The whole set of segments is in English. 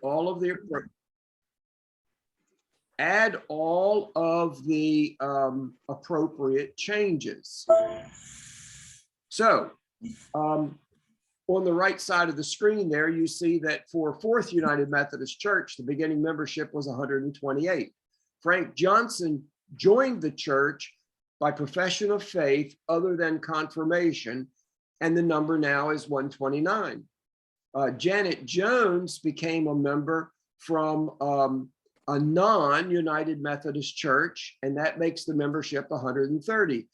all of the add all of the appropriate changes. So on the right side of the screen there, you see that for Fourth United Methodist Church, the beginning membership was 128. Frank Johnson joined the church by profession of faith other than confirmation, and the number now is 129. Janet Jones became a member from a non-United Methodist church, and that makes the membership 130.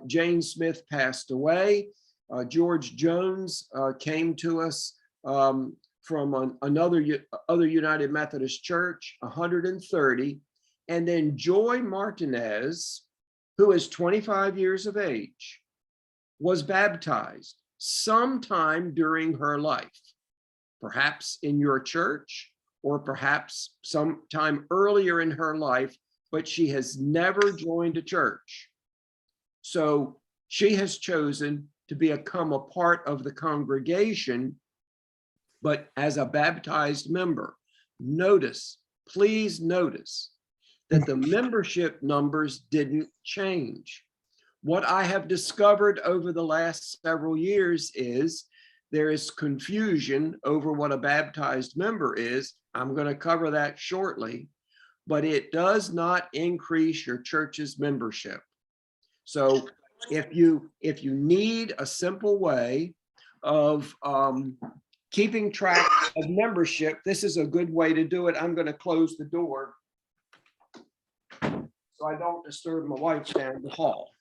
Jane Smith passed away. George Jones came to us from another United Methodist church, 130. And then Joy Martinez, who is 25 years of age, was baptized sometime during her life, perhaps in your church or perhaps sometime earlier in her life, but she has never joined a church. So she has chosen to become a part of the congregation, but as a baptized member. Notice, please notice that the membership numbers didn't change. What I have discovered over the last several years is there is confusion over what a baptized member is. I'm going to cover that shortly, but it does not increase your church's membership. So if you need a simple way of keeping track of membership, this is a good way to do it. I'm going to close the door so I don't disturb my wife down the hall.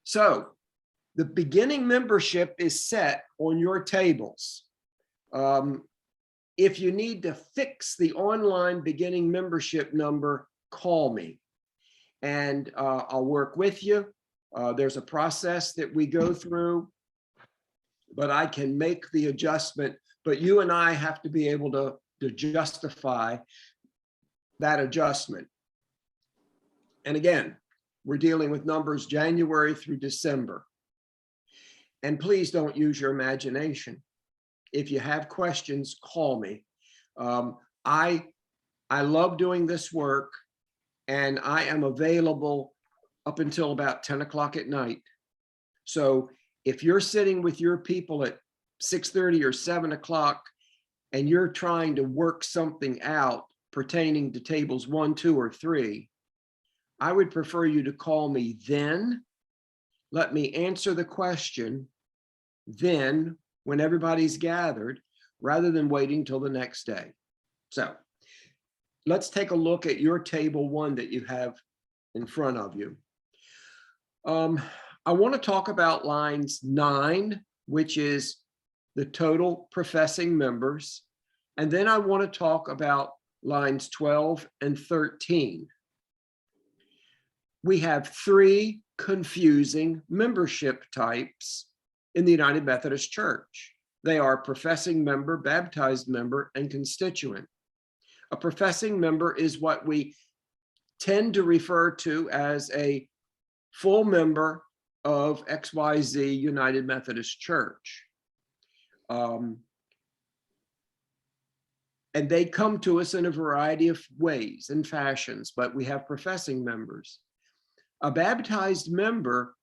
So the beginning membership is set on your tables. If you need to fix the online beginning membership number, call me and I'll work with you. There's a process that we go through, but I can make the adjustment, but you and I have to be able to justify that adjustment. And again, we're dealing with numbers January through December. And please don't use your imagination. If you have questions, call me. I love doing this work, and I am available up until about 10 o'clock at night. So if you're sitting with your people at 6:30 or 7 o'clock and you're trying to work something out pertaining to tables 1, 2, or 3, I would prefer you to call me then. Let me answer the question then when everybody's gathered, rather than waiting till the next day. So let's take a look at your table 1 that you have in front of you. I want to talk about lines 9, which is the total professing members. And then I want to talk about lines 12 and 13. We have 3 confusing membership types in the United Methodist Church. They are professing member, baptized member, and constituent. A professing member is what we tend to refer to as a full member of XYZ United Methodist Church. And they come to us in a variety of ways and fashions, but we have professing members. A baptized member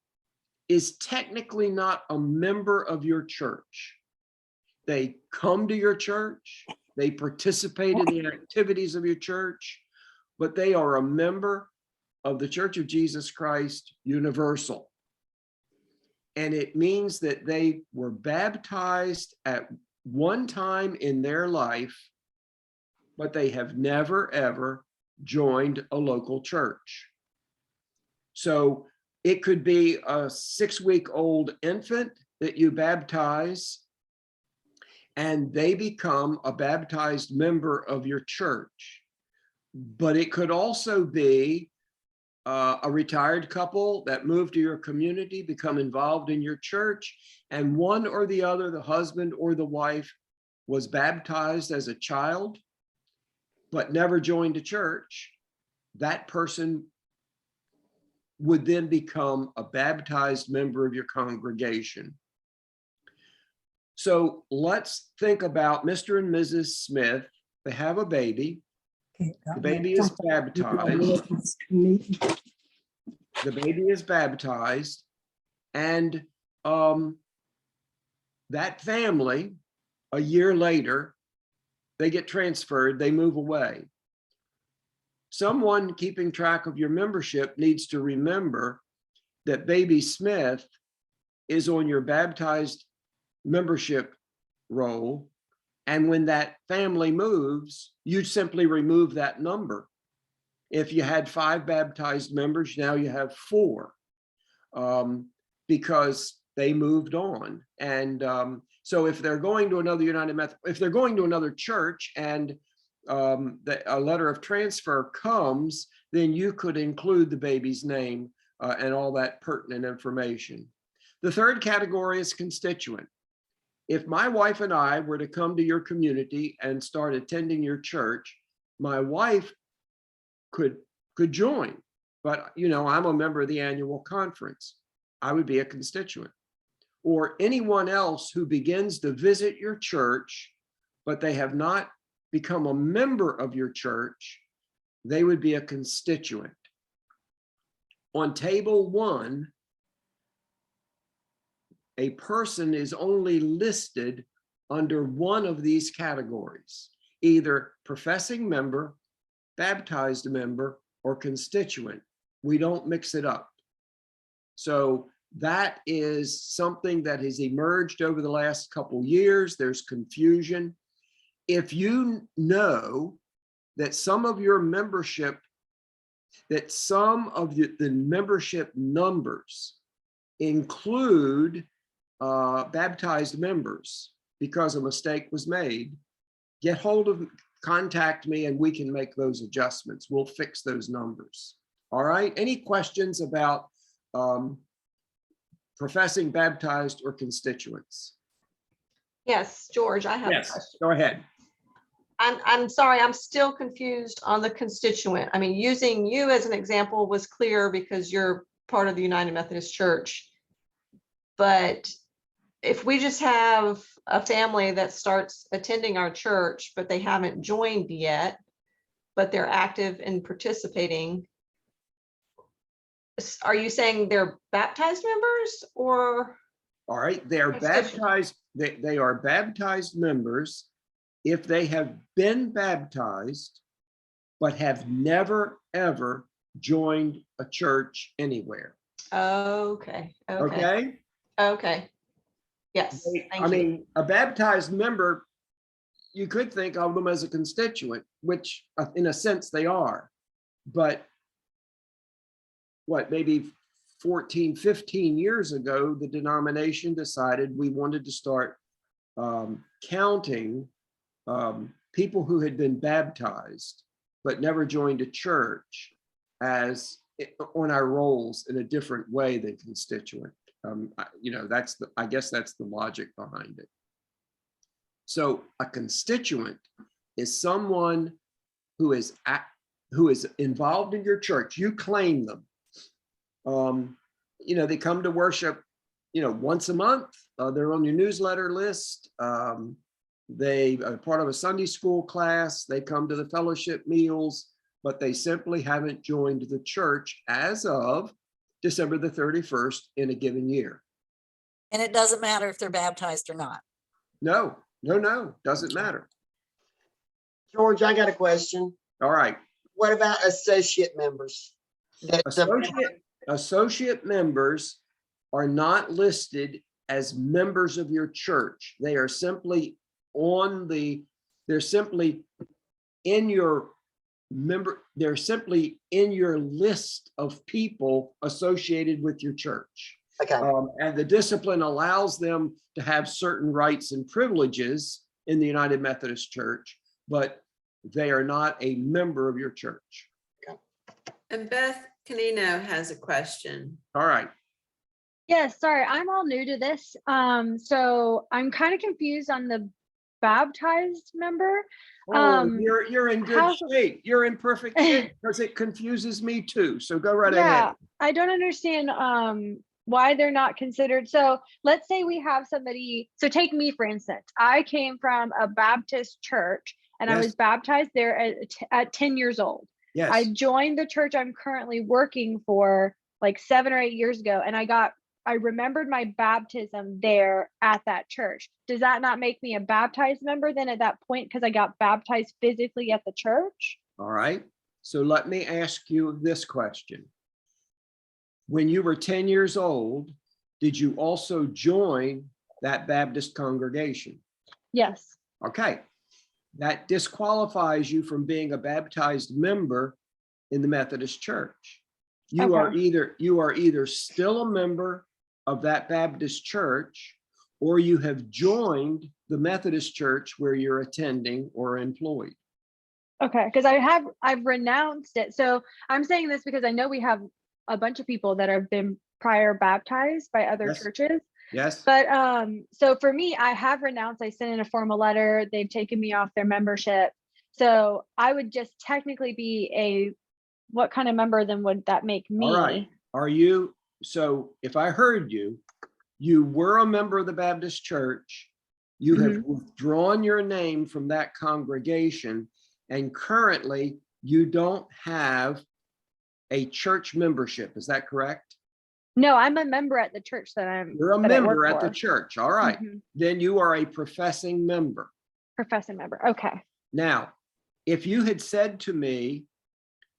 is technically not a member of your church. They come to your church, they participate in the activities of your church, but they are a member of the Church of Jesus Christ Universal. And it means that they were baptized at one time in their life, but they have never, ever joined a local church. So it could be a 6-week-old infant that you baptize, and they become a baptized member of your church. But it could also be a retired couple that moved to your community, become involved in your church, and one or the other, the husband or the wife, was baptized as a child, but never joined a church. That person would then become a baptized member of your congregation. So let's think about Mr. and Mrs. Smith. They have a baby. The baby is baptized. The baby is baptized. And that family, a year later, they get transferred, they move away. Someone keeping track of your membership needs to remember that baby Smith is on your baptized membership roll. And when that family moves, you simply remove that number. If you had 5 baptized members, now you have 4, because they moved on. And so if they're going to another United Methodist, if they're going to another church and a letter of transfer comes, then you could include the baby's name and all that pertinent information. The third category is constituent. If my wife and I were to come to your community and start attending your church, my wife could join, but I'm a member of the annual conference. I would be a constituent. Or anyone else who begins to visit your church, but they have not become a member of your church, they would be a constituent. On table 1, a person is only listed under one of these categories, either professing member, baptized member, or constituent. We don't mix it up. So that is something that has emerged over the last couple years. There's confusion. If you know that some of your membership, that some of the membership numbers include baptized members because a mistake was made, get hold of, contact me, and we can make those adjustments. We'll fix those numbers. All right. Any questions about professing, baptized, or constituents? Yes, George, I have a Yes, question. go ahead. I'm sorry, I'm still confused on the constituent. I mean, using you as an example was clear because you're part of the United Methodist Church. But if we just have a family that starts attending our church, but they haven't joined yet, but they're active in participating, are you saying they're baptized members or? All right, they are baptized. They are baptized members if they have been baptized, but have never, ever joined a church anywhere. Okay. Okay? Okay. Yes. I mean, a baptized member, you could think of them as a constituent, which in a sense they are. But what, maybe 14, 15 years ago, the denomination decided we wanted to start counting people who had been baptized but never joined a church as on our rolls in a different way than constituent. I guess that's the logic behind it. So a constituent is someone who is involved in your church. You claim them. They come to worship, once a month. They're on your newsletter list. They are part of a Sunday school class. They come to the fellowship meals, but they simply haven't joined the church as of December the 31st in a given year. And it doesn't matter if they're baptized or not. No, doesn't matter. George, I got a question. All right. What about associate members? Associate members are not listed as members of your church. They are simply they're simply in your list of people associated with your church. Okay. And the discipline allows them to have certain rights and privileges in the United Methodist Church, but they are not a member of your church. Okay. And Beth Canino has a question. All right. Yes, sorry, I'm all new to this. So I'm kind of confused on the baptized member. You're in good shape. You're in perfect shape because it confuses me too. So go right ahead. I don't understand why they're not considered. So let's say we have somebody, so take me, for instance, I came from a Baptist church and I Yes. was baptized there at 10 years old. I Yes, joined the church I'm currently working for like 7 or 8 years ago, and I remembered my baptism there at that church. Does that not make me a baptized member then at that point because I got baptized physically at the church? all right. So let me ask you this question. When you were 10 years old, did you also join that Baptist congregation? Yes. Okay, that disqualifies you from being a baptized member in the Methodist Church. You are either still a member of that Baptist church, or you have joined the Methodist Church where you're attending or employed. Okay, because I've renounced it. So I'm saying this because I know we have a bunch of people that have been prior baptized by other Yes. churches. Yes, But so for me, I have renounced. I sent in a formal letter. They've taken me off their membership. So I would just technically be what kind of member then would that make me? all right. Are you, so if I heard you, you were a member of the Baptist Church, you have withdrawn your name from that congregation, and currently you don't have a church membership. Is that correct? No, I'm a member at the church that You're a that I work member at the for. church. All right. Mhm. Then you are a professing member. Professing member. Okay. Now, if you had said to me,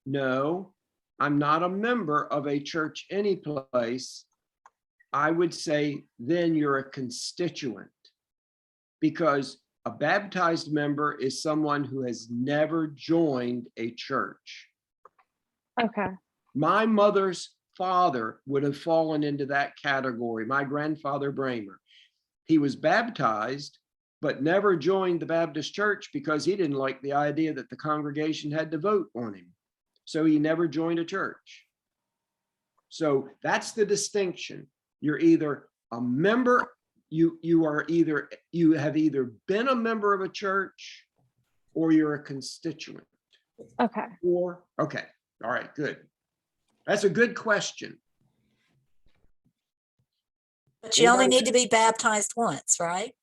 no, I'm not a member of a church any place, I would say then you're a constituent, because a baptized member is someone who has never joined a church. Okay. My mother's father would have fallen into that category, my grandfather Bramer. He was baptized, but never joined the Baptist church because he didn't like the idea that the congregation had to vote on him. So he never joined a church. So that's the distinction. You're either a member, you have either been a member of a church or you're a constituent. Okay. Or, okay, all right, good. That's a good question. But you only need to be baptized once, right?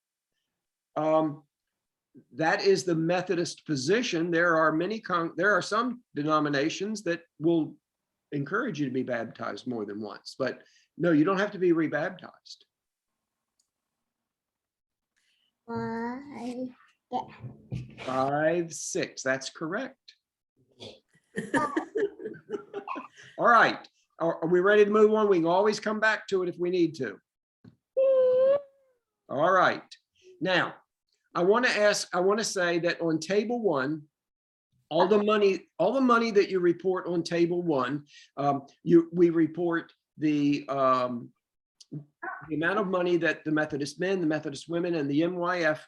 That is the Methodist position. There are some denominations that will encourage you to be baptized more than once, but no, you don't have to be rebaptized. Why? 5, 6, that's correct. All right, are we ready to move on? We can always come back to it if we need to. All right, now I want to say that on table 1, all the money that you report on table 1, we report the amount of money that the Methodist men, the Methodist women, and the MYF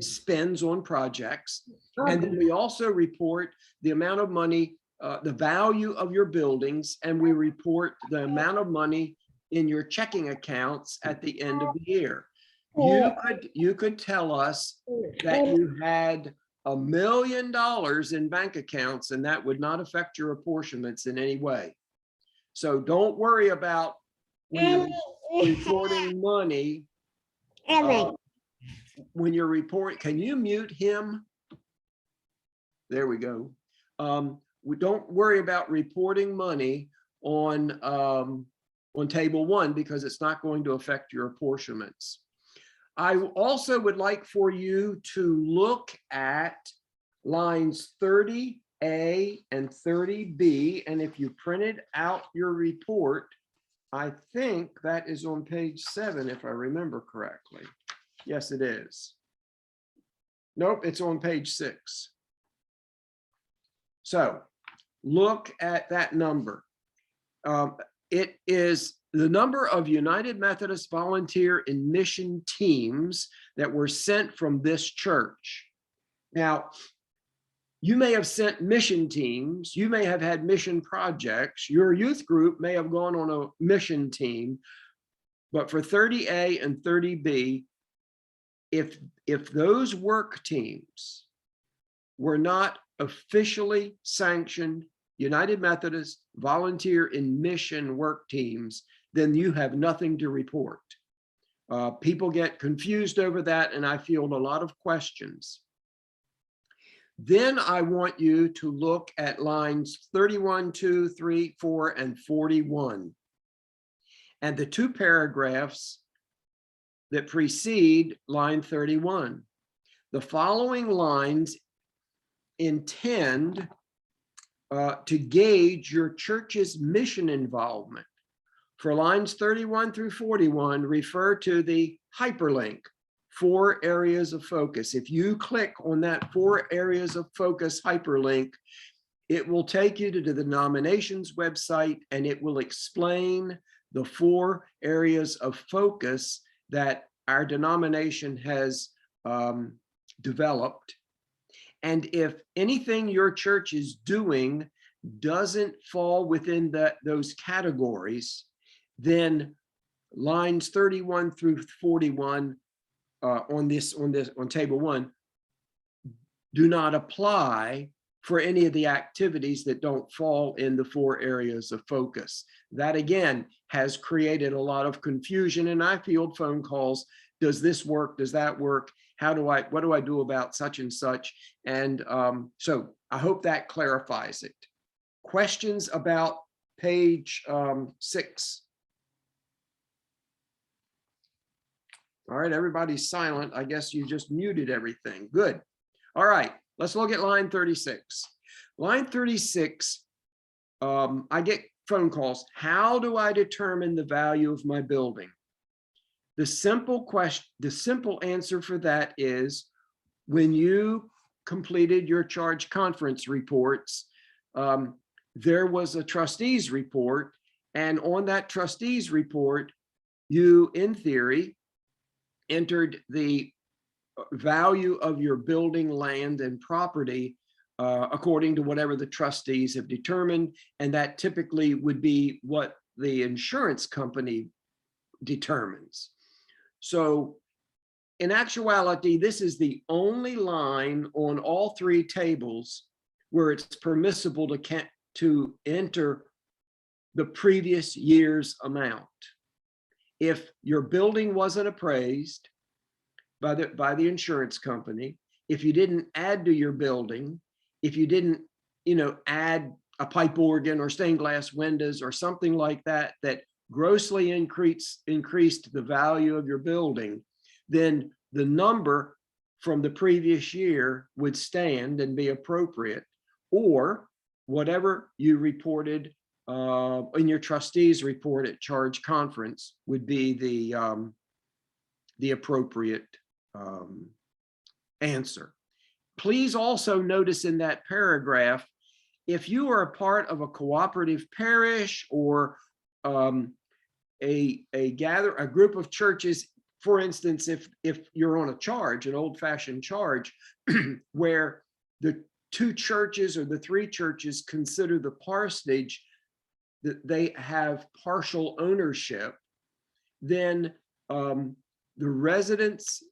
spends on projects. And then we also report the amount of money, the value of your buildings, and we report the amount of money in your checking accounts at the end of the year. You could tell us that you had $1 million in bank accounts, and that would not affect your apportionments in any way. So don't worry about when you're reporting money. When you're reporting, can you mute him? There we go. We don't worry about reporting money on table 1 because it's not going to affect your apportionments. I also would like for you to look at lines 30A and 30B, and if you printed out your report, I think that is on page 7, if I remember correctly. Yes, it is. Nope, it's on page 6. So look at that number. It is the number of United Methodist volunteer and mission teams that were sent from this church. Now, you may have sent mission teams, you may have had mission projects, your youth group may have gone on a mission team, but for 30A and 30B, if those work teams were not officially sanctioned United Methodist volunteer and mission work teams, then you have nothing to report. People get confused over that, and I field a lot of questions. Then I want you to look at lines 31, 2, 3, 4, and 41. And the two paragraphs that precede line 31. The following lines intend to gauge your church's mission involvement. For lines 31 through 41, refer to the hyperlink, 4 areas of focus. If you click on that 4 areas of focus hyperlink, it will take you to the denomination's website, and it will explain the 4 areas of focus that our denomination has developed. And if anything your church is doing doesn't fall within those categories, then lines 31 through 41 on table 1 do not apply for any of the activities that don't fall in the 4 areas of focus. That again has created a lot of confusion, and I field phone calls. Does this work? Does that work? What do I do about such and such? And so I hope that clarifies it. Questions about page 6? All right, everybody's silent. I guess you just muted everything. Good. All right, let's look at line 36. Line 36, I get phone calls. How do I determine the value of my building? The simple answer for that is, when you completed your charge conference reports, there was a trustees report, and on that trustees report, you, in theory, entered the value of your building, land, and property according to whatever the trustees have determined, and that typically would be what the insurance company determines. So in actuality, this is the only line on all 3 tables where it's permissible to enter the previous year's amount. If your building wasn't appraised by the insurance company, if you didn't add to your building, if you didn't, add a pipe organ or stained glass windows or something like that, that grossly increased the value of your building, then the number from the previous year would stand and be appropriate, or whatever you reported in your trustees report at charge conference would be the appropriate answer. Please also notice in that paragraph, if you are a part of a cooperative parish or a group of churches, for instance, if you're on a charge, an old-fashioned charge, where the 2 churches or the 3 churches consider the parsonage that they have partial ownership, then the residents,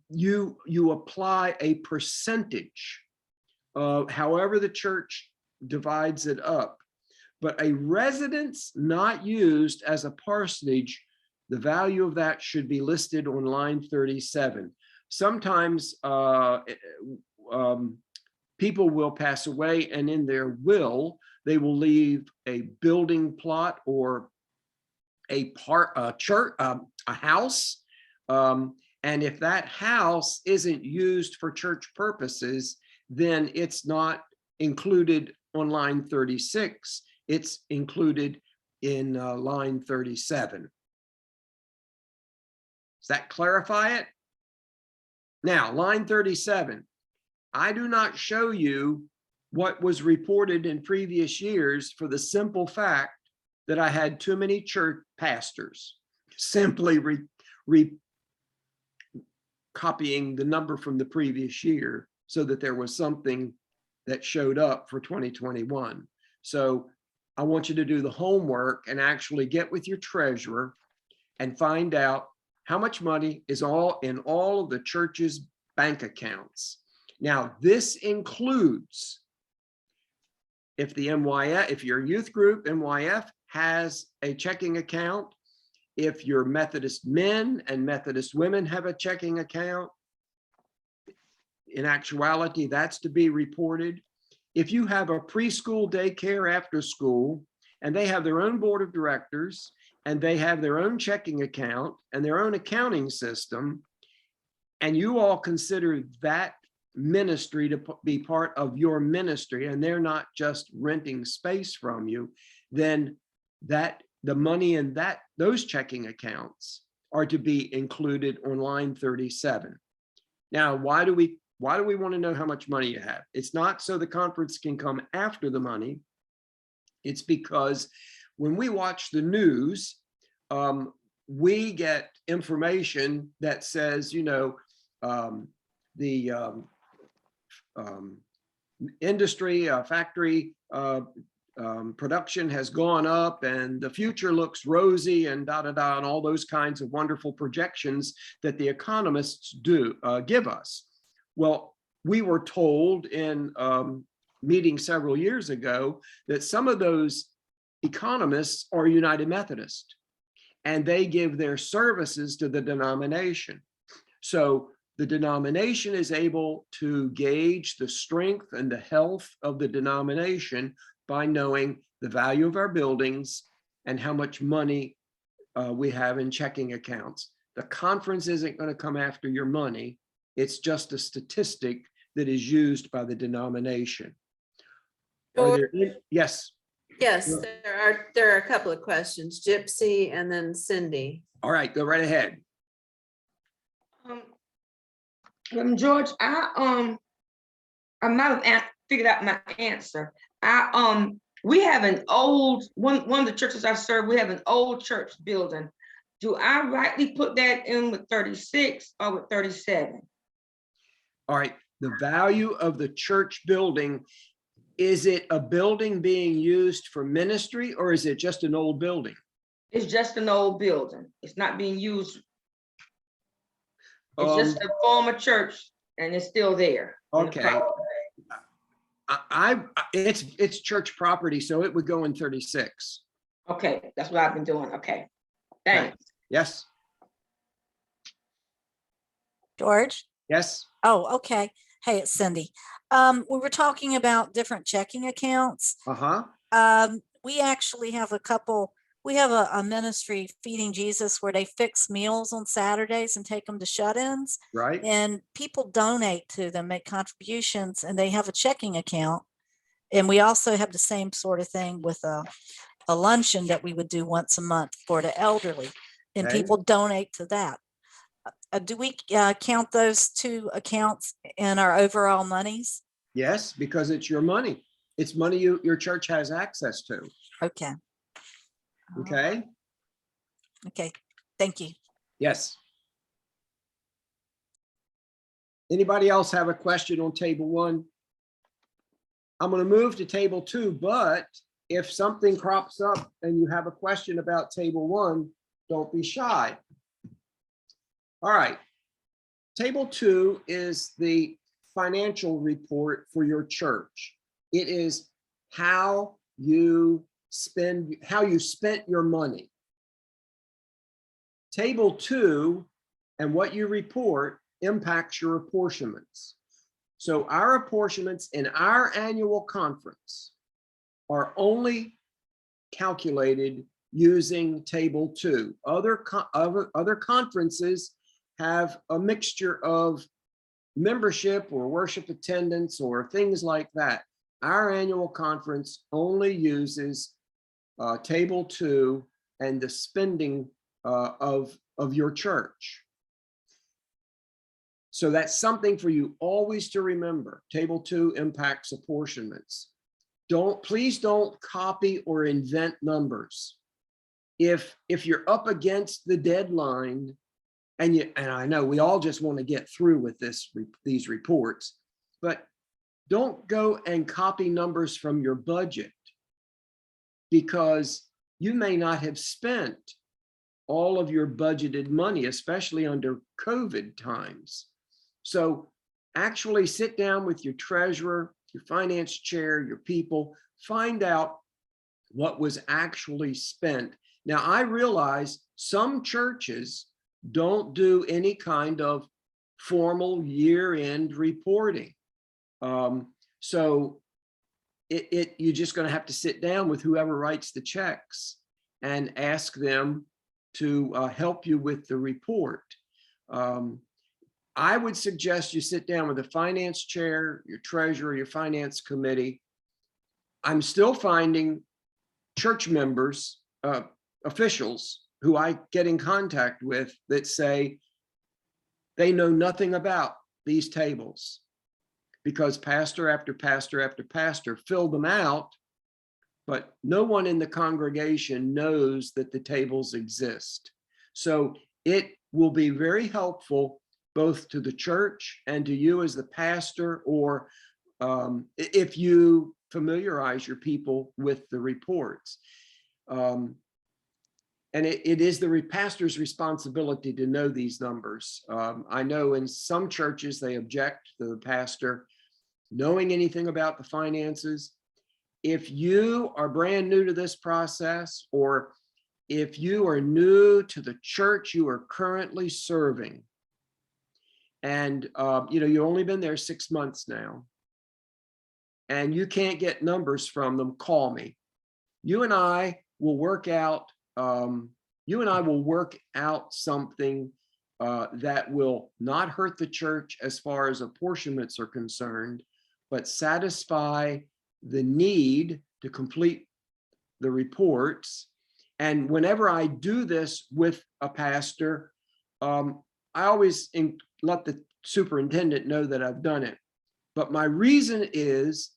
you apply a percentage of however the church divides it up. But a residence not used as a parsonage, the value of that should be listed on line 37. Sometimes people will pass away, and in their will, they will leave a building plot or a house. And if that house isn't used for church purposes, then it's not included on line 36. It's included in line 37. Does that clarify it? Now, line 37. I do not show you what was reported in previous years for the simple fact that I had too many church pastors simply copying the number from the previous year so that there was something that showed up for 2021. So I want you to do the homework and actually get with your treasurer and find out how much money is in all of the church's bank accounts. Now, this includes if your youth group, MYF, has a checking account. If your Methodist men and Methodist women have a checking account, in actuality, that's to be reported. If you have a preschool, daycare, after school, and they have their own board of directors, and they have their own checking account and their own accounting system, and you all consider that ministry to be part of your ministry, and they're not just renting space from you, then that the money in those checking accounts are to be included on line 37. Now, why do we want to know how much money you have? It's not so the conference can come after the money. It's because when we watch the news, we get information that says, the industry, factory production has gone up and the future looks rosy and and all those kinds of wonderful projections that the economists give us. Well, we were told in meeting several years ago that some of those economists are United Methodist, and they give their services to the denomination. So the denomination is able to gauge the strength and the health of the denomination by knowing the value of our buildings and how much money we have in checking accounts. The conference isn't going to come after your money. It's just a statistic that is used by the denomination. Yes. Yes, there are a couple of questions, Gypsy and then Cindy. All right, go right ahead. George, I might have figured out my answer. We have an old one of the churches I serve. We have an old church building. Do I rightly put that in with 36 or with 37? All right, the value of the church building, is it a building being used for ministry or is it just an old building? It's just an old building. It's not being used. It's just a former church and it's still there. Okay. It's church property, so it would go in 36. Okay, that's what I've been doing. Okay, thanks. Yes. George? Yes. Oh, okay. Hey, it's Cindy. We were talking about different checking accounts. We actually have we have a ministry, Feeding Jesus, where they fix meals on Saturdays and take them to shut-ins. Right. And people donate to them, make contributions, and they have a checking account. And we also have the same sort of thing with a luncheon that we would do once a month for the elderly, and Okay. people donate to that. Do we count those two accounts in our overall monies? Yes, because it's your money. It's money your church has access to. Okay. Okay. Okay. Thank you. Yes. Anybody else have a question on table 1? I'm going to move to table 2, but if something crops up and you have a question about table 1, don't be shy. All right. Table 2 is the financial report for your church. It is how you spent your money. Table 2 and what you report impacts your apportionments. So our apportionments in our annual conference are only calculated using table 2. Other conferences have a mixture of membership or worship attendance or things like that. Our annual conference only uses table 2 and the spending of your church. So that's something for you always to remember. Table 2 impacts apportionments. Please don't copy or invent numbers. If you're up against the deadline, and I know we all just want to get through with these reports, but don't go and copy numbers from your budget, because you may not have spent all of your budgeted money, especially under COVID times. So actually sit down with your treasurer, your finance chair, your people, find out what was actually spent. Now, I realize some churches don't do any kind of formal year-end reporting. So you're just going to have to sit down with whoever writes the checks and ask them to help you with the report. I would suggest you sit down with the finance chair, your treasurer, your finance committee. I'm still finding church members, officials who I get in contact with that say they know nothing about these tables because pastor after pastor after pastor filled them out, but no one in the congregation knows that the tables exist. So it will be very helpful both to the church and to you as the pastor, or if you familiarize your people with the reports. And it is the pastor's responsibility to know these numbers. I know in some churches, they object to the pastor knowing anything about the finances. If you are brand new to this process, or if you are new to the church you are currently serving, and you've only been there 6 months now, and you can't get numbers from them, call me. You and I will work out something that will not hurt the church as far as apportionments are concerned, but satisfy the need to complete the reports. And whenever I do this with a pastor, I always let the superintendent know that I've done it. But my reason is,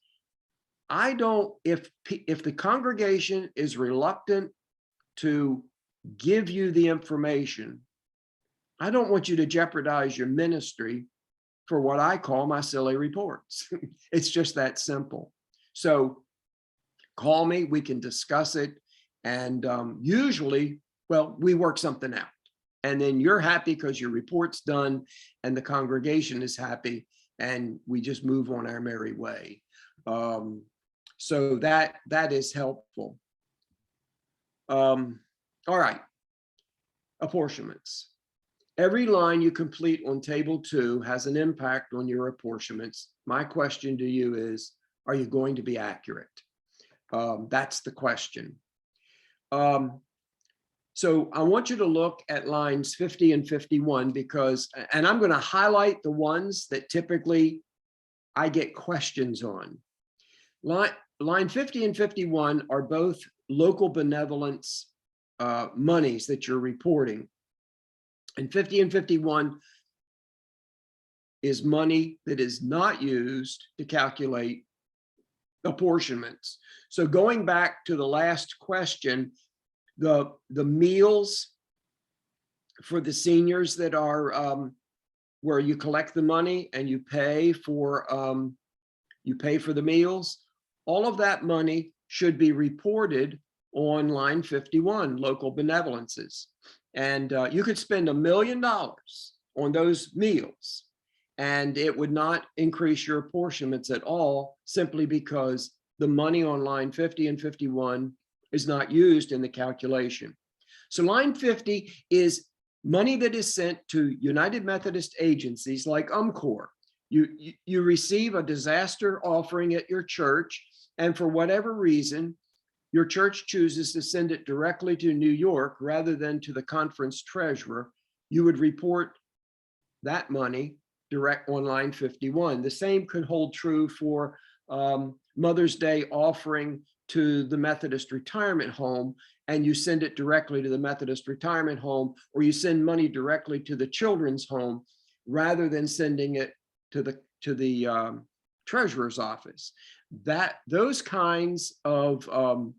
if the congregation is reluctant to give you the information, I don't want you to jeopardize your ministry for what I call my silly reports. It's just that simple. So call me, we can discuss it. And usually, well, we work something out. And then you're happy because your report's done and the congregation is happy, and we just move on our merry way. So that is helpful. All right, apportionments. Every line you complete on table 2 has an impact on your apportionments. My question to you is, are you going to be accurate? That's the question. So I want you to look at lines 50 and 51 and I'm going to highlight the ones that typically I get questions on. Line 50 and 51 are both local benevolence monies that you're reporting. And 50 and 51 is money that is not used to calculate apportionments. So going back to the last question, the meals for the seniors that are where you collect the money and you pay for the meals, all of that money should be reported on line 51, local benevolences. And you could spend $1 million on those meals and it would not increase your apportionments at all, simply because the money on line 50 and 51 is not used in the calculation. So line 50 is money that is sent to United Methodist agencies like UMCOR. You receive a disaster offering at your church, and for whatever reason, your church chooses to send it directly to New York rather than to the conference treasurer, you would report that money direct on line 51. The same could hold true for Mother's Day offering to the Methodist retirement home, and you send it directly to the Methodist retirement home, or you send money directly to the children's home rather than sending it to the treasurer's office. Those kinds of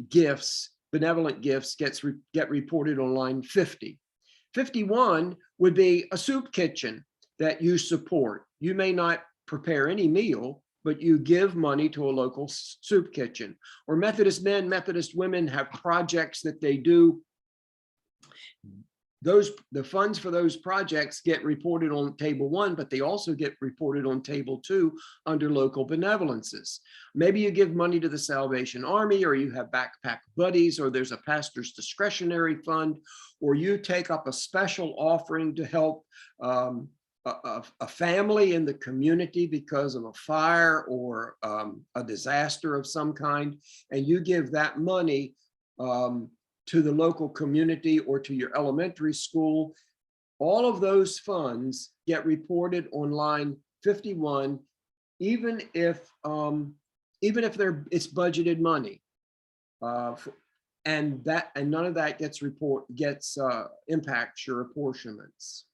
gifts, benevolent gifts, get reported on line 50. 51 would be a soup kitchen that you support. You may not prepare any meal, but you give money to a local soup kitchen. Or Methodist men, Methodist women have projects that they do the funds for those projects get reported on table 1, but they also get reported on table 2 under local benevolences. Maybe you give money to the Salvation Army, or you have backpack buddies, or there's a pastor's discretionary fund, or you take up a special offering to help a family in the community because of a fire or a disaster of some kind, and you give that money to the local community or to your elementary school. All of those funds get reported on line 51, even if it's budgeted money, and none of that gets impacts your apportionments.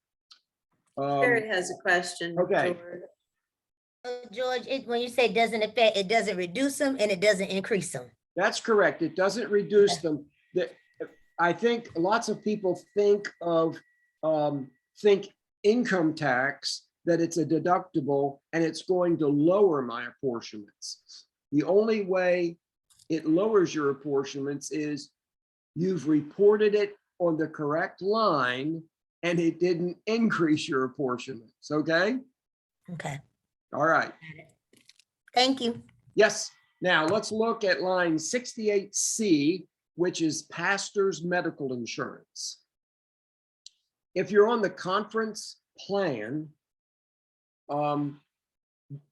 Jared has a question. Okay. George, when you say doesn't affect, it doesn't reduce them and it doesn't increase them. That's correct. It doesn't reduce them. I think lots of people think income tax, that it's a deductible and it's going to lower my apportionments. The only way it lowers your apportionments is you've reported it on the correct line and it didn't increase your apportionments. Okay. Okay. All right. Thank you. Yes. Now let's look at line 68C, which is pastor's medical insurance. If you're on the conference plan,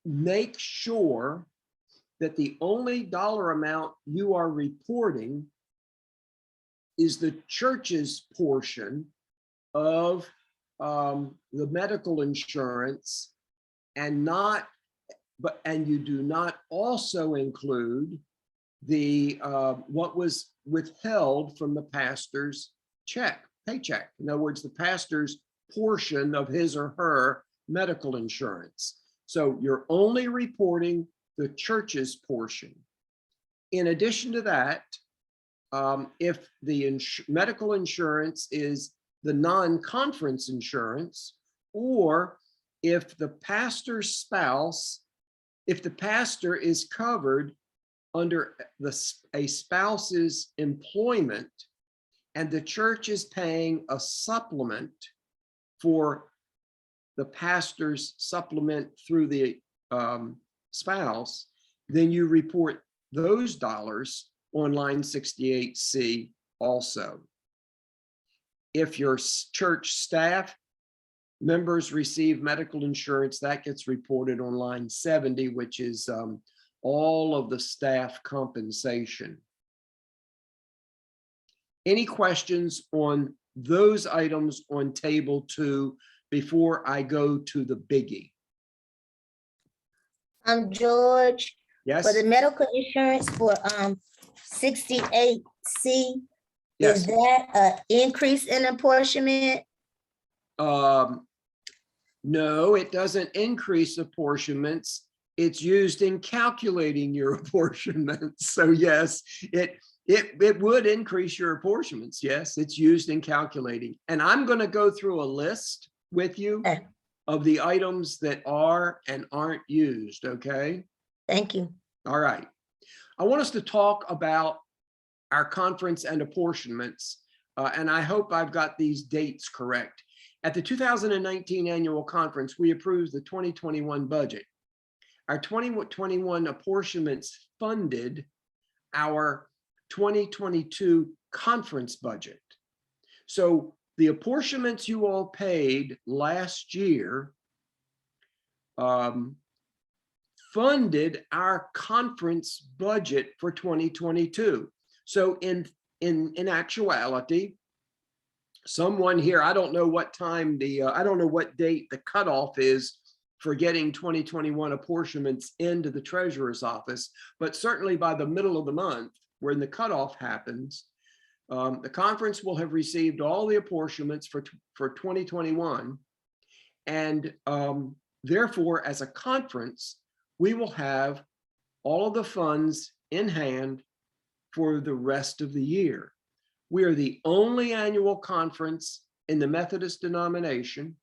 make sure that the only dollar amount you are reporting is the church's portion of the medical insurance, and you do not also include the what was withheld from the pastor's paycheck. In other words, the pastor's portion of his or her medical insurance. So you're only reporting the church's portion. In addition to that, if the medical insurance is the non-conference insurance, or if the pastor's spouse, if the pastor is covered under a spouse's employment and the church is paying a supplement for the pastor's supplement through the spouse, then you report those dollars on line 68C also. If your church staff members receive medical insurance, that gets reported on line 70, which is all of the staff compensation. Any questions on those items on table 2 before I go to the biggie? George, Yes. for the medical insurance for 68C, Yes. is that an increase in apportionment? No, it doesn't increase apportionments. It's used in calculating your apportionments. So yes, it would increase your apportionments. Yes, it's used in calculating. And I'm going to go through a list with you of the items that are and aren't used. Okay. Thank you. All right. I want us to talk about our conference and apportionments. And I hope I've got these dates correct. At the 2019 annual conference, we approved the 2021 budget. Our 2021 apportionments funded our 2022 conference budget. So the apportionments you all paid last year funded our conference budget for 2022. So in actuality, someone here, I don't know what time I don't know what date the cutoff is for getting 2021 apportionments into the treasurer's office, but certainly by the middle of the month, when the cutoff happens, the conference will have received all the apportionments for 2021. And therefore, as a conference, we will have all of the funds in hand for the rest of the year. We are the only annual conference in the Methodist denomination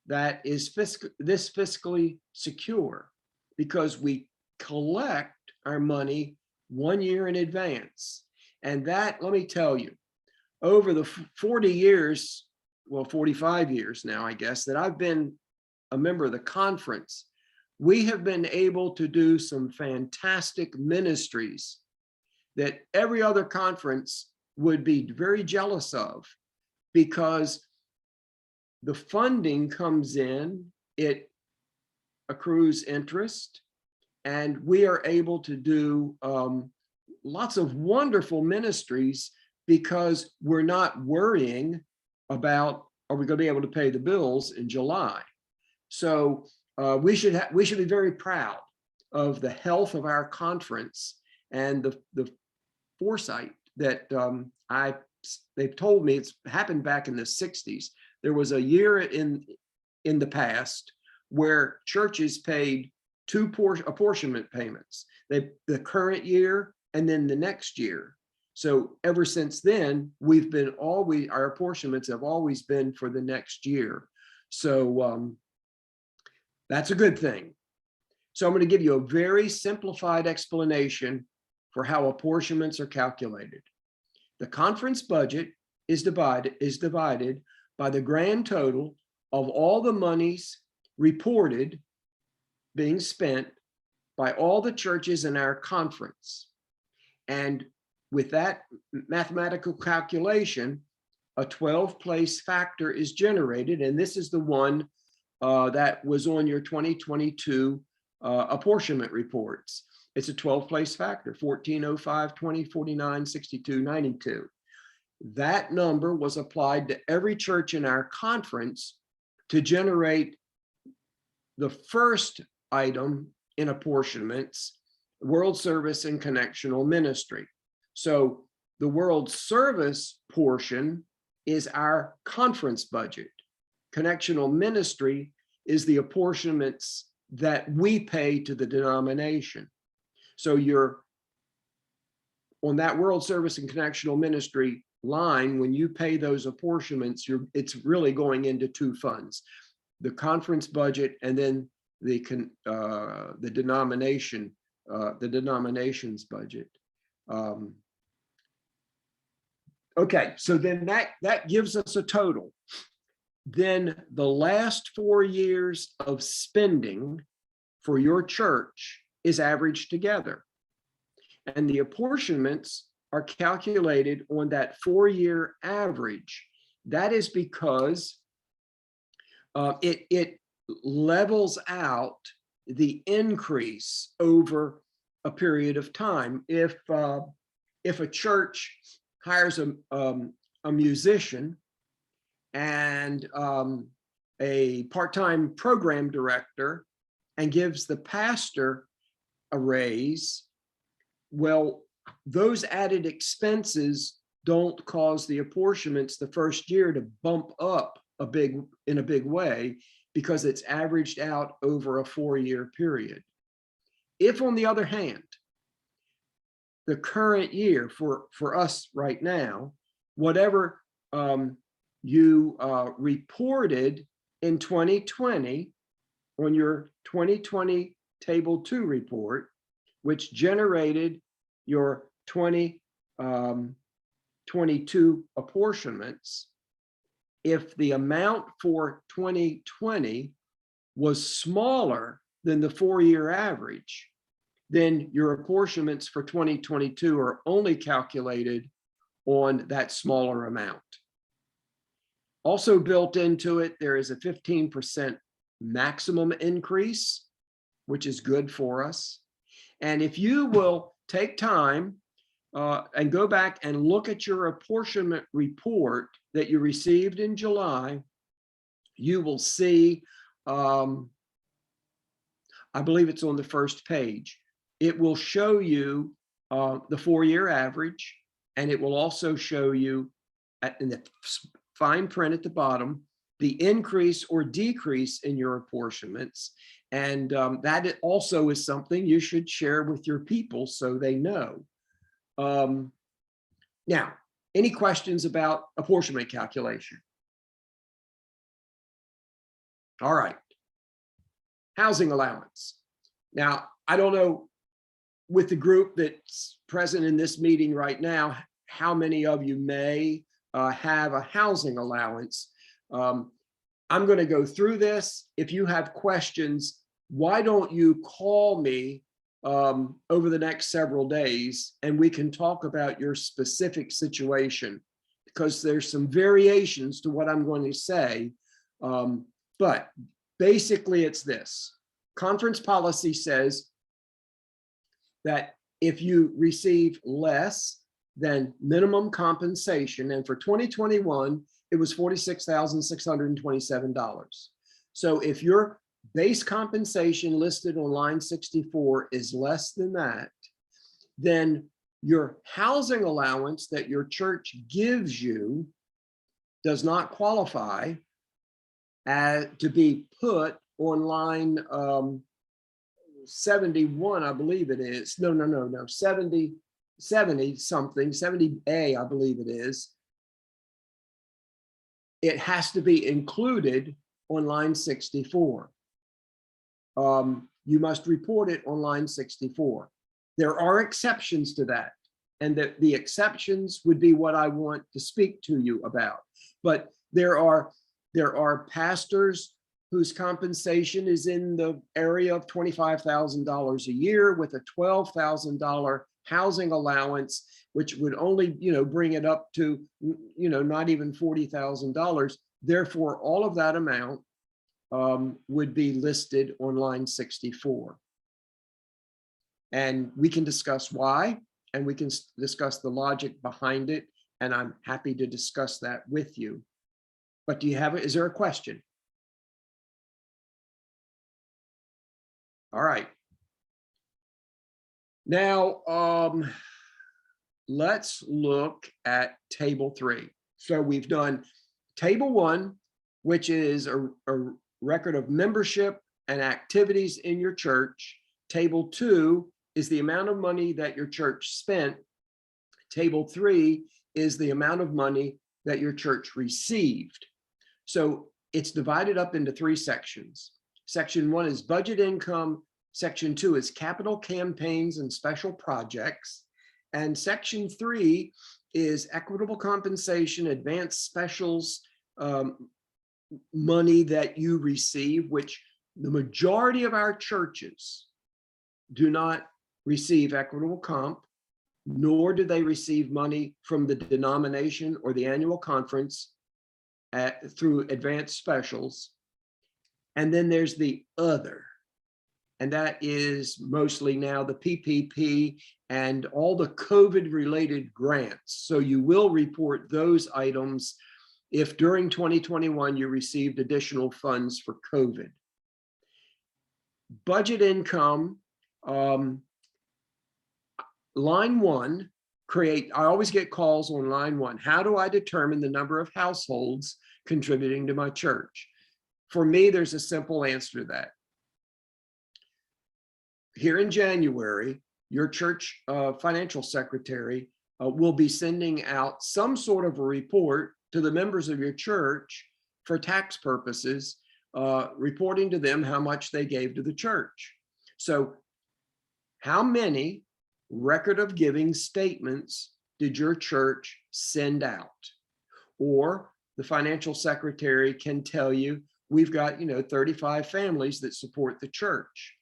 that is fiscally secure, because we collect our money 1 year in advance. And that, let me tell you, over the 40 years well, 45 years now, I guess, that I've been a member of the conference, we have been able to do some fantastic ministries that every other conference would be very jealous of, because the funding comes in, it accrues interest, and we are able to do lots of wonderful ministries because we're not worrying about, are we going to be able to pay the bills in July? So we should be very proud of the health of our conference and the foresight that they've told me it's happened back in the 60s. There was a year in the past where churches paid two apportionment payments, the current year and then the next year. So ever since then, our apportionments have always been for the next year. So that's a good thing. So I'm going to give you a very simplified explanation for how apportionments are calculated. The conference budget is divided by the grand total of all the monies reported being spent by all the churches in our conference. And with that mathematical calculation, a 12-place factor is generated. And this is the one that was on your 2022 apportionment reports. It's a 12-place factor, 1405, 20, 49, 62, 92. That number was applied to every church in our conference to generate the first item in apportionments, world service and connectional ministry. So the world service portion is our conference budget. Connectional ministry is the apportionments that we pay to the denomination. So you're on that world service and connectional ministry line, when you pay those apportionments, it's really going into two funds, the conference budget and then the denomination's budget. Okay, so then that gives us a total. Then the last 4 years of spending for your church is averaged together. And the apportionments are calculated on that 4-year average. That is because it levels out the increase over a period of time. If a church hires a musician and a part-time program director and gives the pastor a raise, well, those added expenses don't cause the apportionments the first year to bump up in a big way, because it's averaged out over a 4-year period. If, on the other hand, the current year for us right now, whatever you reported in 2020 on your 2020 Table 2 report, which generated your 2022 apportionments, if the amount for 2020 was smaller than the 4-year average, then your apportionments for 2022 are only calculated on that smaller amount. Also built into it, there is a 15% maximum increase, which is good for us. And if you will take time and go back and look at your apportionment report that you received in July, you will see, I believe it's on the first page. It will show you the 4-year average, and it will also show you in the fine print at the bottom, the increase or decrease in your apportionments. And that also is something you should share with your people so they know. Now, any questions about apportionment calculation? All right. Housing allowance. Now, I don't know with the group that's present in this meeting right now, how many of you may have a housing allowance, I'm going to go through this. If you have questions, why don't you call me over the next several days and we can talk about your specific situation, because there's some variations to what I'm going to say. But basically it's this. Conference policy says that if you receive less than minimum compensation, and for 2021, it was $46,627. So if your base compensation listed on line 64 is less than that, then your housing allowance that your church gives you does not qualify to be put on line 71, I believe it is. No, 70 something, 70A, I believe it is. It has to be included on line 64. You must report it on line 64. There are exceptions to that, and that the exceptions would be what I want to speak to you about. But there are pastors whose compensation is in the area of $25,000 a year with a $12,000 housing allowance, which would only, bring it up to, not even $40,000. Therefore, all of that amount would be listed on line 64. And we can discuss why, and we can discuss the logic behind it. And I'm happy to discuss that with you. But is there a question? All right. Now, let's look at table 3. So we've done table 1, which is a record of membership and activities in your church. Table 2 is the amount of money that your church spent. Table 3 is the amount of money that your church received. So it's divided up into 3 sections. Section 1 is budget income. Section 2 is capital campaigns and special projects. And section 3 is equitable compensation, advanced specials, money that you receive, which the majority of our churches do not receive equitable comp, nor do they receive money from the denomination or the annual conference through advanced specials. And then there's the other, and that is mostly now the PPP and all the COVID related grants. So you will report those items if during 2021 you received additional funds for COVID. Budget income, line 1, I always get calls on line 1. How do I determine the number of households contributing to my church? For me, there's a simple answer to that. Here in January, your church financial secretary will be sending out some sort of a report to the members of your church for tax purposes, reporting to them how much they gave to the church. So how many record of giving statements did your church send out? Or the financial secretary can tell you, we've got 35 families that support the church.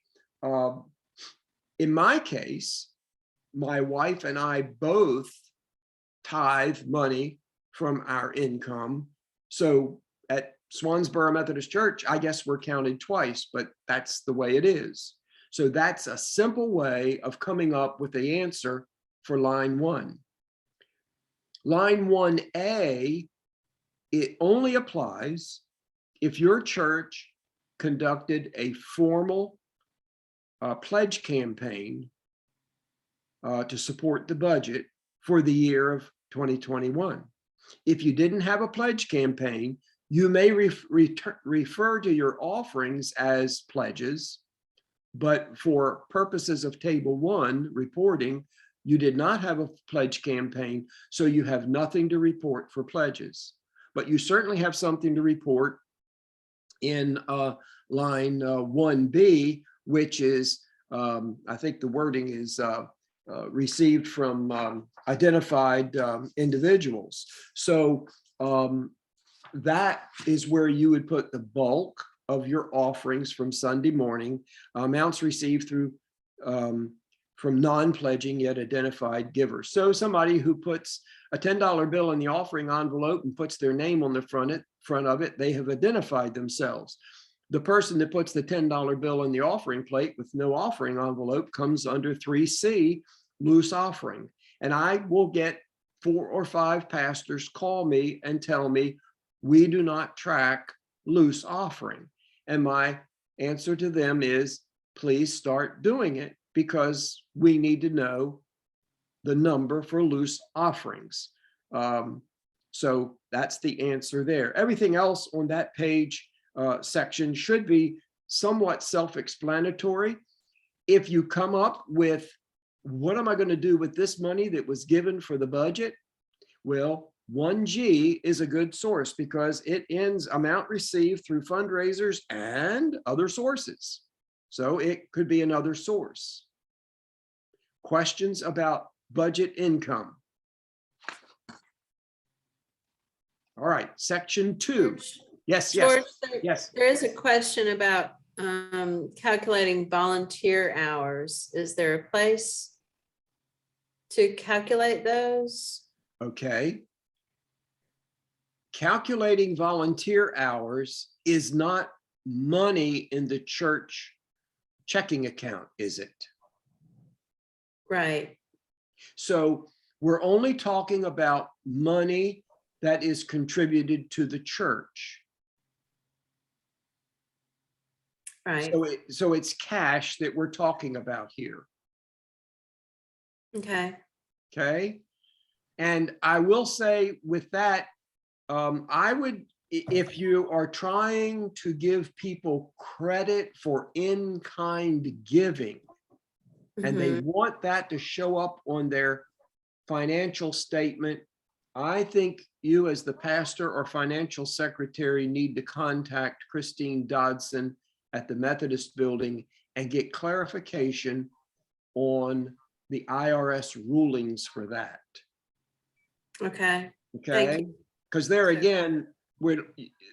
In my case, my wife and I both tithe money from our income. So at Swansboro Methodist Church, I guess we're counted twice, but that's the way it is. So that's a simple way of coming up with the answer for line 1. Line 1A, it only applies if your church conducted a formal pledge campaign to support the budget for the year of 2021. If you didn't have a pledge campaign, you may refer to your offerings as pledges, but for purposes of table 1 reporting, you did not have a pledge campaign, so you have nothing to report for pledges. But you certainly have something to report in line 1B, which is, I think the wording is received from identified individuals. So that is where you would put the bulk of your offerings from Sunday morning, amounts received through from non-pledging yet identified givers. So somebody who puts a $10 bill in the offering envelope and puts their name on the front of it, they have identified themselves. The person that puts the $10 bill in the offering plate with no offering envelope comes under 3C, loose offering. And I will get 4 or 5 pastors call me and tell me, we do not track loose offering. And my answer to them is, please start doing it, because we need to know the number for loose offerings. So that's the answer there. Everything else on that page section should be somewhat self-explanatory. If you come up with, what am I going to do with this money that was given for the budget? Well, 1G is a good source because it ends amount received through fundraisers and other sources. So it could be another source. Questions about budget income? All right, section 2. Yes, George, yes, yes. there is a question about calculating volunteer hours. Is there a place to calculate those? Okay. Calculating volunteer hours is not money in the church checking account, is it? Right. So we're only talking about money that is contributed to the church. Right. So it's cash that we're talking about here. Okay. Okay. And I will say with that, I would, if you are trying to give people credit for in-kind giving, and they want that to show up on their financial statement, I think you as the pastor or financial secretary need to contact Christine Dodson at the Methodist Building and get clarification on the IRS rulings for that. Okay. Okay, because there again,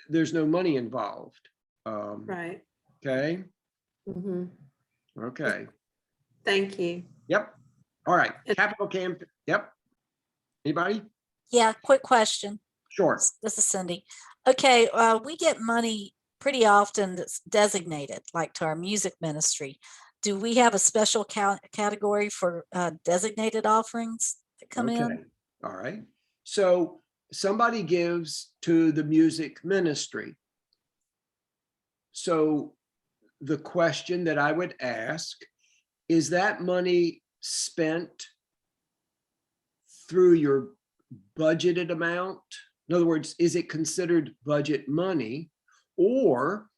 there's no money involved. Right. Okay. Mm-hmm. Okay. Thank you. Yep. All right. Capital camp. Yep. Anybody? Yeah, quick question. Sure. This is Cindy. Okay, we get money pretty often that's designated, like to our music ministry. Do we have a special category for designated offerings that come in? All right. So somebody gives to the music ministry. So the question that I would ask, is that money spent through your budgeted amount? In other words, is it considered budget money? Or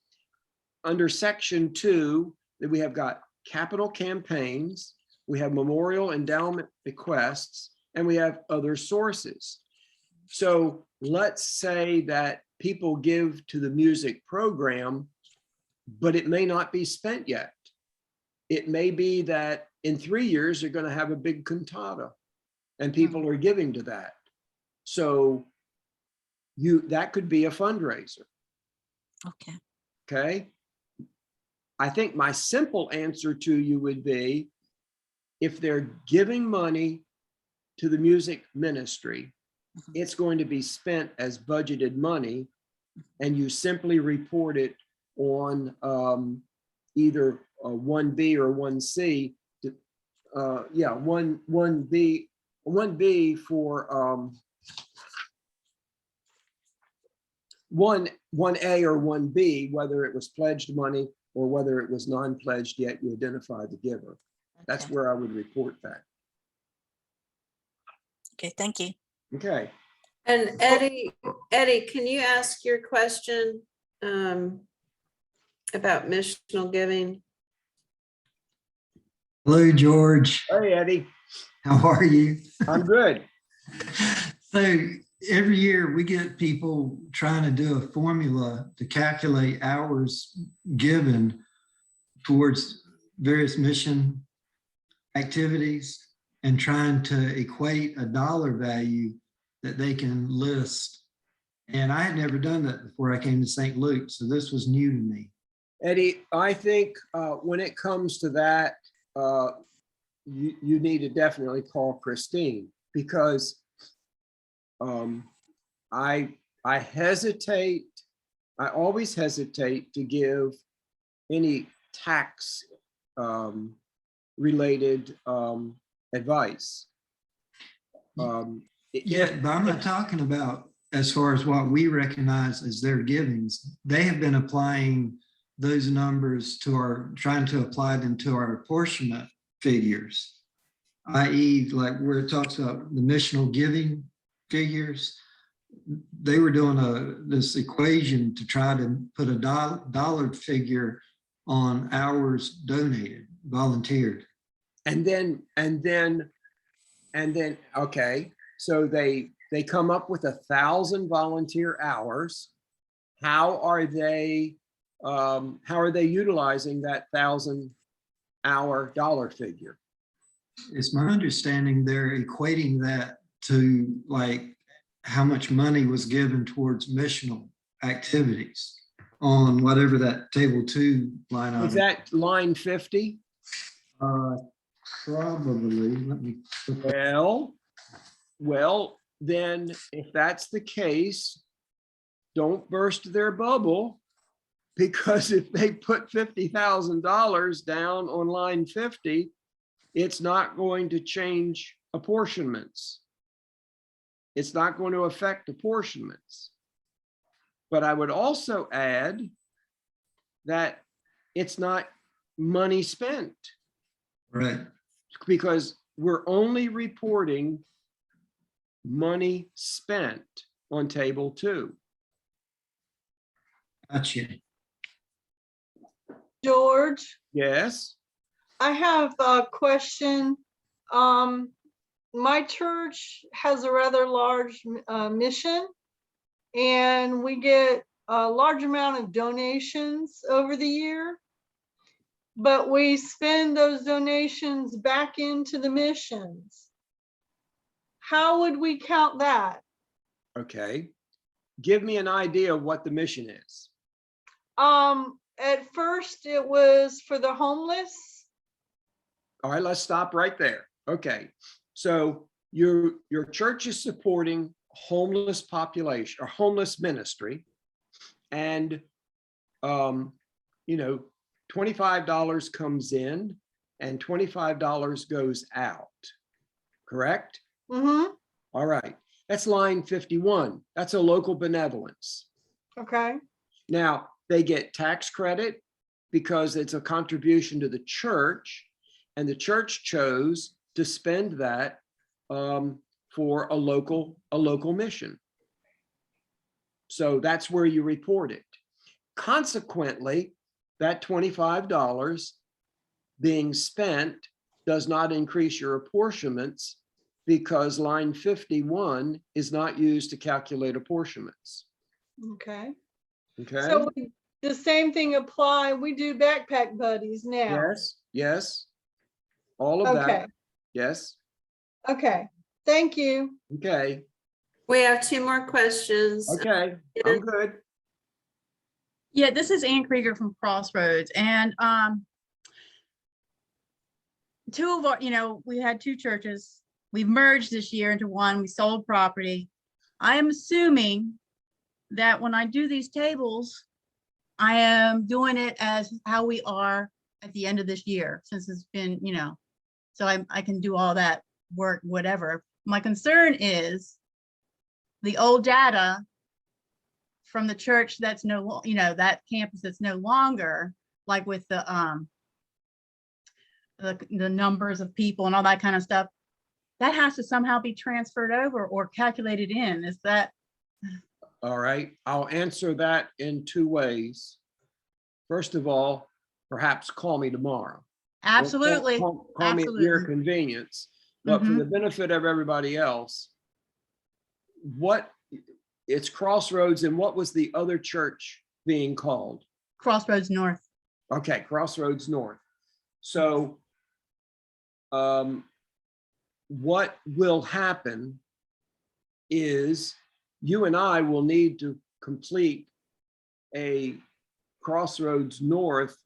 under section 2, that we have got capital campaigns, we have memorial endowment bequests, and we have other sources. So let's say that people give to the music program, but it may not be spent yet. It may be that in 3 years, they're going to have a big cantata and people are giving to that. So that could be a fundraiser. Okay. Okay. I think my simple answer to you would be, if they're giving money to the music ministry, it's going to be spent as budgeted money, and you simply report it on either 1B or 1C. Yeah, 1B for 1A or 1B, whether it was pledged money or whether it was non-pledged yet you identify the giver. That's Okay. where I would report that. Okay, thank you. Okay. And Eddie, can you ask your question about missional giving? Hello, George. Hey, Eddie. How are you? I'm good. So every year we get people trying to do a formula to calculate hours given towards various mission activities and trying to equate a dollar value that they can list And I had never done that before I came to St. Luke, so this was new to me. Eddie, I think when it comes to that, you need to definitely call Christine, because I hesitate, I always hesitate to give any tax related advice. Yeah, but I'm not talking about as far as what we recognize as their givings. They have been applying those numbers to our, trying to apply them to our apportionment figures, i.e. like where it talks about the missional giving figures. They were doing this equation to try to put a dollar figure on hours donated, volunteered. And then, okay, so they come up with 1,000 volunteer hours. How are they utilizing that 1,000-hour dollar figure? It's my understanding they're equating that to like how much money was given towards missional activities on whatever that table 2 line item. Is that line 50? Probably. Let me. Well, then if that's the case, don't burst their bubble, because if they put $50,000 down on line 50, it's not going to change apportionments. It's not going to affect apportionments. But I would also add that it's not money spent. Right. Because we're only reporting money spent on table 2. Gotcha. George, Yes. I have a question. My church has a rather large mission, and we get a large amount of donations over the year, but we spend those donations back into the missions. How would we count that? Okay. Give me an idea of what the mission is. At first it was for the homeless. All right, let's stop right there. Okay. So your church is supporting homeless population or homeless ministry. And, you know, $25 comes in and $25 goes out, correct? Mm-hmm. All right, that's line 51. That's a local benevolence. Okay. Now, they get tax credit because it's a contribution to the church, and the church chose to spend that for a local mission. So that's where you report it. Consequently, that $25 being spent does not increase your apportionments, because line 51 is not used to calculate apportionments. Okay. Okay. So the same thing apply. We do backpack buddies now. Yes, yes. All of Okay. that. Yes. Okay. Thank you. Okay. We have 2 more questions. Okay. I'm good. Yeah, this is Ann Krieger from Crossroads, and 2 of our, we had 2 churches. We've merged this year into one. We sold property. I am assuming that when I do these tables, I am doing it as how we are at the end of this year, since it's been, so I can do all that work, whatever. My concern is the old data from the church that's that campus that's no longer, like with the numbers of people and all that kind of stuff, that has to somehow be transferred over or calculated in. Is that? All right. I'll answer that in 2 ways. First of all, perhaps call me tomorrow. Absolutely. Call me Absolutely. at your convenience. But for the benefit of everybody else, it's Crossroads, and what was the other church being called? Crossroads North. Okay, Crossroads North. So what will happen is you and I will need to complete a Crossroads North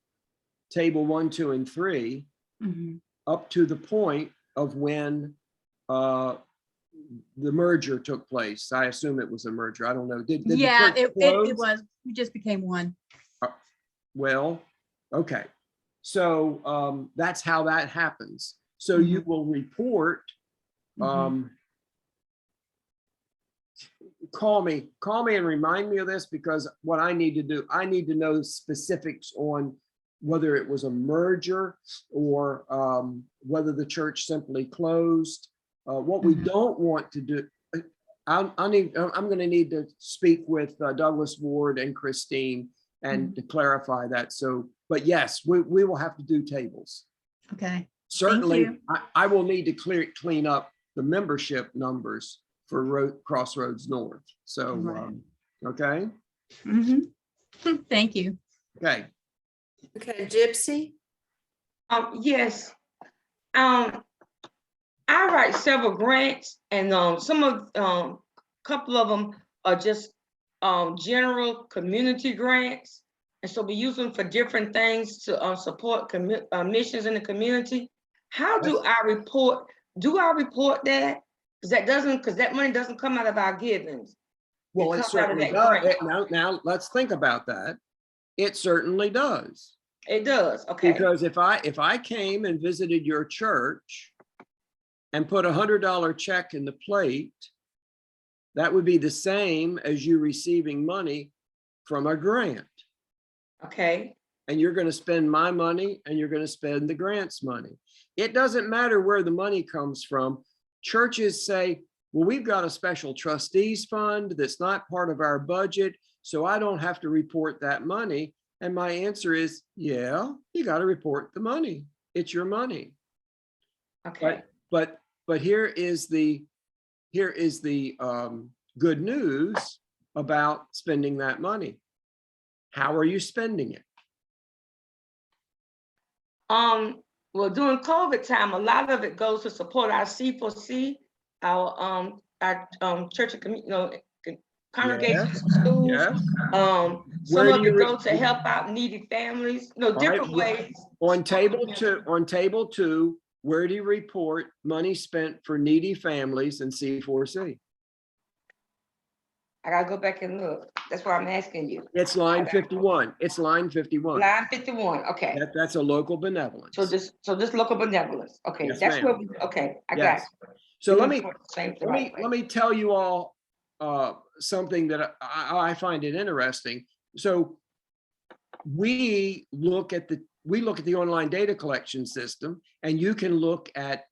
table 1, 2, and 3 Mhm. up to the point of when the merger took place. I assume it was a merger. I don't know. Did the Yeah, church it close? was, we just became one. Well, okay. So that's how that happens. So you will report, Mhm. call me and remind me of this, because what I need to do, I need to know specifics on whether it was a merger or whether the church simply closed. What we don't want to do, I'm going to need to speak with Douglas Ward and Christine and to clarify that. So, but yes, we will have to do tables. Okay. Certainly, you. I will need to clean up the membership numbers for Crossroads North. So, Right. okay, Mhm. Thank you. okay. Okay, Gypsy? Yes. I write several grants, and some of couple of them are just general community grants. And so we use them for different things to support missions in the community. How do I report? Do I report that? Because that money doesn't come out of our givings. Well, it comes out of certainly that does. grant. Now let's think about that. It certainly does. It does. Okay. Because if I came and visited your church and put $100 check in the plate, that would be the same as you receiving money from a grant. Okay. And you're going to spend my money and you're going to spend the grant's money. It doesn't matter where the money comes from. Churches say, well, we've got a special trustees fund that's not part of our budget, so I don't have to report that money. And my answer is, yeah, you got to report the money. It's your money. Okay. But here is the good news about spending that money. How are you spending it? Well, during COVID time, a lot of it goes to support our C4C, our church and congregations, schools. Yes. Some of it goes to help out needy families, different ways. On table 2, where do you report money spent for needy families in C4C? I gotta go back and look. That's why I'm asking you. It's line 51. It's line 51. Line 51. Okay. That's a local benevolence. So just local benevolence. Okay, Yes, that's ma'am. what. Okay, I got Yes. it. So You're let doing the same thing right way. me tell you all something that I find it interesting. So we look at the online data collection system, and you can look at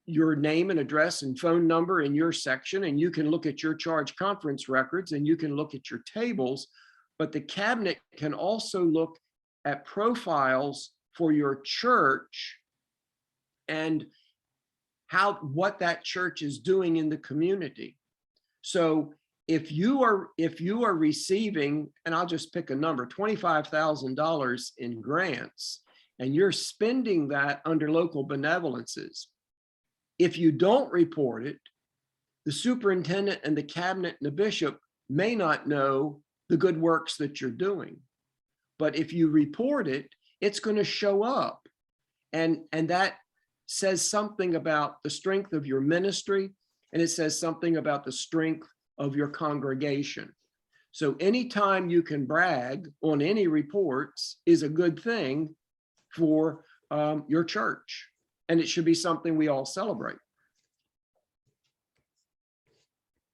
your name and address and phone number in your section, and you can look at your charge conference records, and you can look at your tables, but the cabinet can also look at profiles for your church and what that church is doing in the community. So if you are receiving, and I'll just pick a number, $25,000 in grants, and you're spending that under local benevolences, if you don't report it, the superintendent and the cabinet and the bishop may not know the good works that you're doing. But if you report it, it's going to show up. And that says something about the strength of your ministry, and it says something about the strength of your congregation. So anytime you can brag on any reports is a good thing for your church. And it should be something we all celebrate.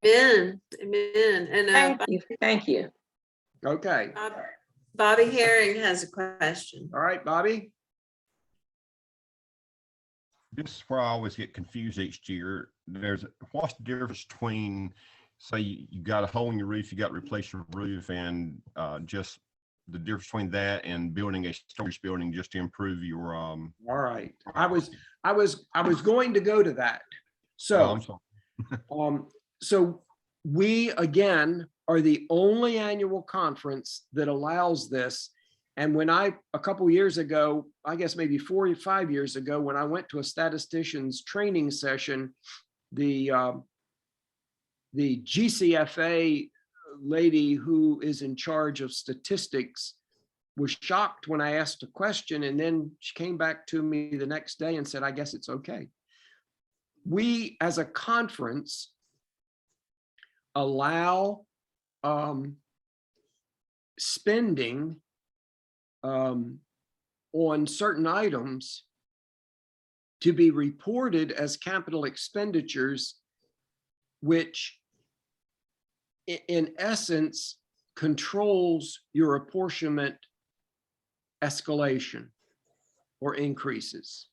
Amen. Amen. And Thank you. Okay. Bobby Herring has a question. All right, Bobby. This is where I always get confused each year. What's the difference between, say, you got a hole in your roof, you got to replace your roof, and just the difference between that and building a storage building just to improve your all right. I was going to go to that. So so we again are the only annual conference that allows this. And when a couple years ago, I guess maybe 4 or 5 years ago, when I went to a statistician's training session, the the GCFA lady who is in charge of statistics was shocked when I asked a question, and then she came back to me the next day and said, I guess it's okay. We, as a conference, allow spending on certain items to be reported as capital expenditures, which in essence controls your apportionment escalation or increases.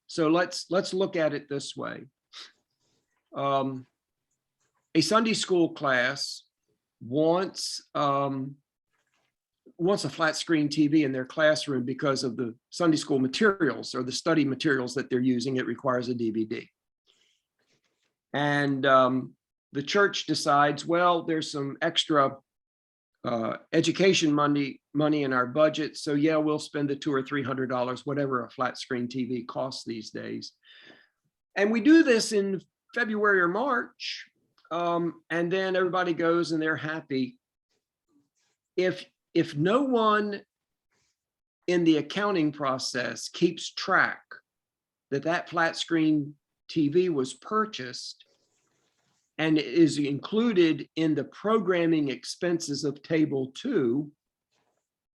So let's look at it this way. A Sunday school class wants a flat screen TV in their classroom because of the Sunday school materials or the study materials that they're using. It requires a DVD. And the church decides, well, there's some extra education money in our budget. So yeah, we'll spend the $200 or $300, whatever a flat screen TV costs these days. And we do this in February or March. And then everybody goes and they're happy. If no one in the accounting process keeps track that flat screen TV was purchased and is included in the programming expenses of table 2,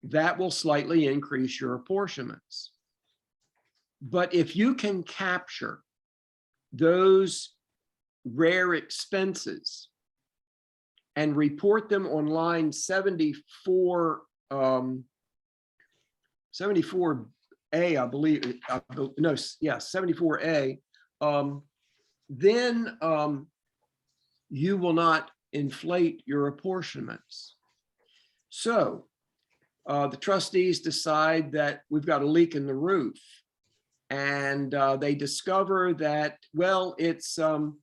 that will slightly increase your apportionments. But if you can capture those rare expenses and report them on line 74, 74A, I believe, no, yeah, 74A, then you will not inflate your apportionments. So the trustees decide that we've got a leak in the roof, and they discover that, well, it's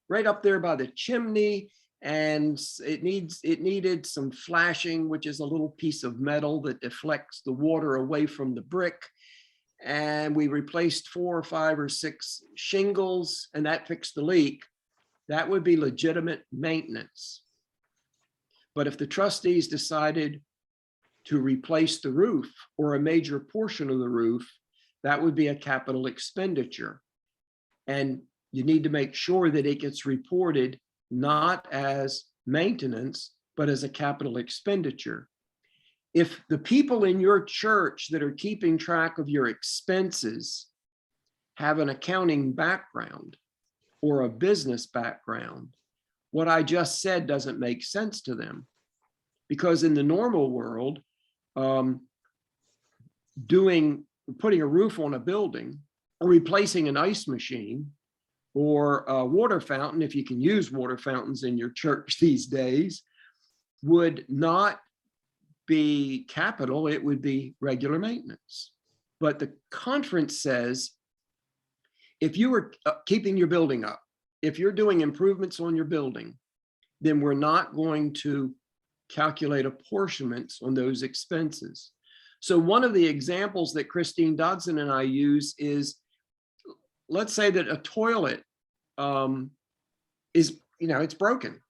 right up there by the chimney, and it needed some flashing, which is a little piece of metal that deflects the water away from the brick. And we replaced 4 or 5 or 6 shingles, and that fixed the leak. That would be legitimate maintenance. But if the trustees decided to replace the roof or a major portion of the roof, that would be a capital expenditure. And you need to make sure that it gets reported not as maintenance, but as a capital expenditure. If the people in your church that are keeping track of your expenses have an accounting background or a business background, what I just said doesn't make sense to them. Because in the normal world, putting a roof on a building or replacing an ice machine or a water fountain, if you can use water fountains in your church these days, would not be capital, it would be regular maintenance. But the conference says, if you were keeping your building up, if you're doing improvements on your building, then we're not going to calculate apportionments on those expenses. So one of the examples that Christine Dodson and I use is, let's say that a toilet is, it's broken.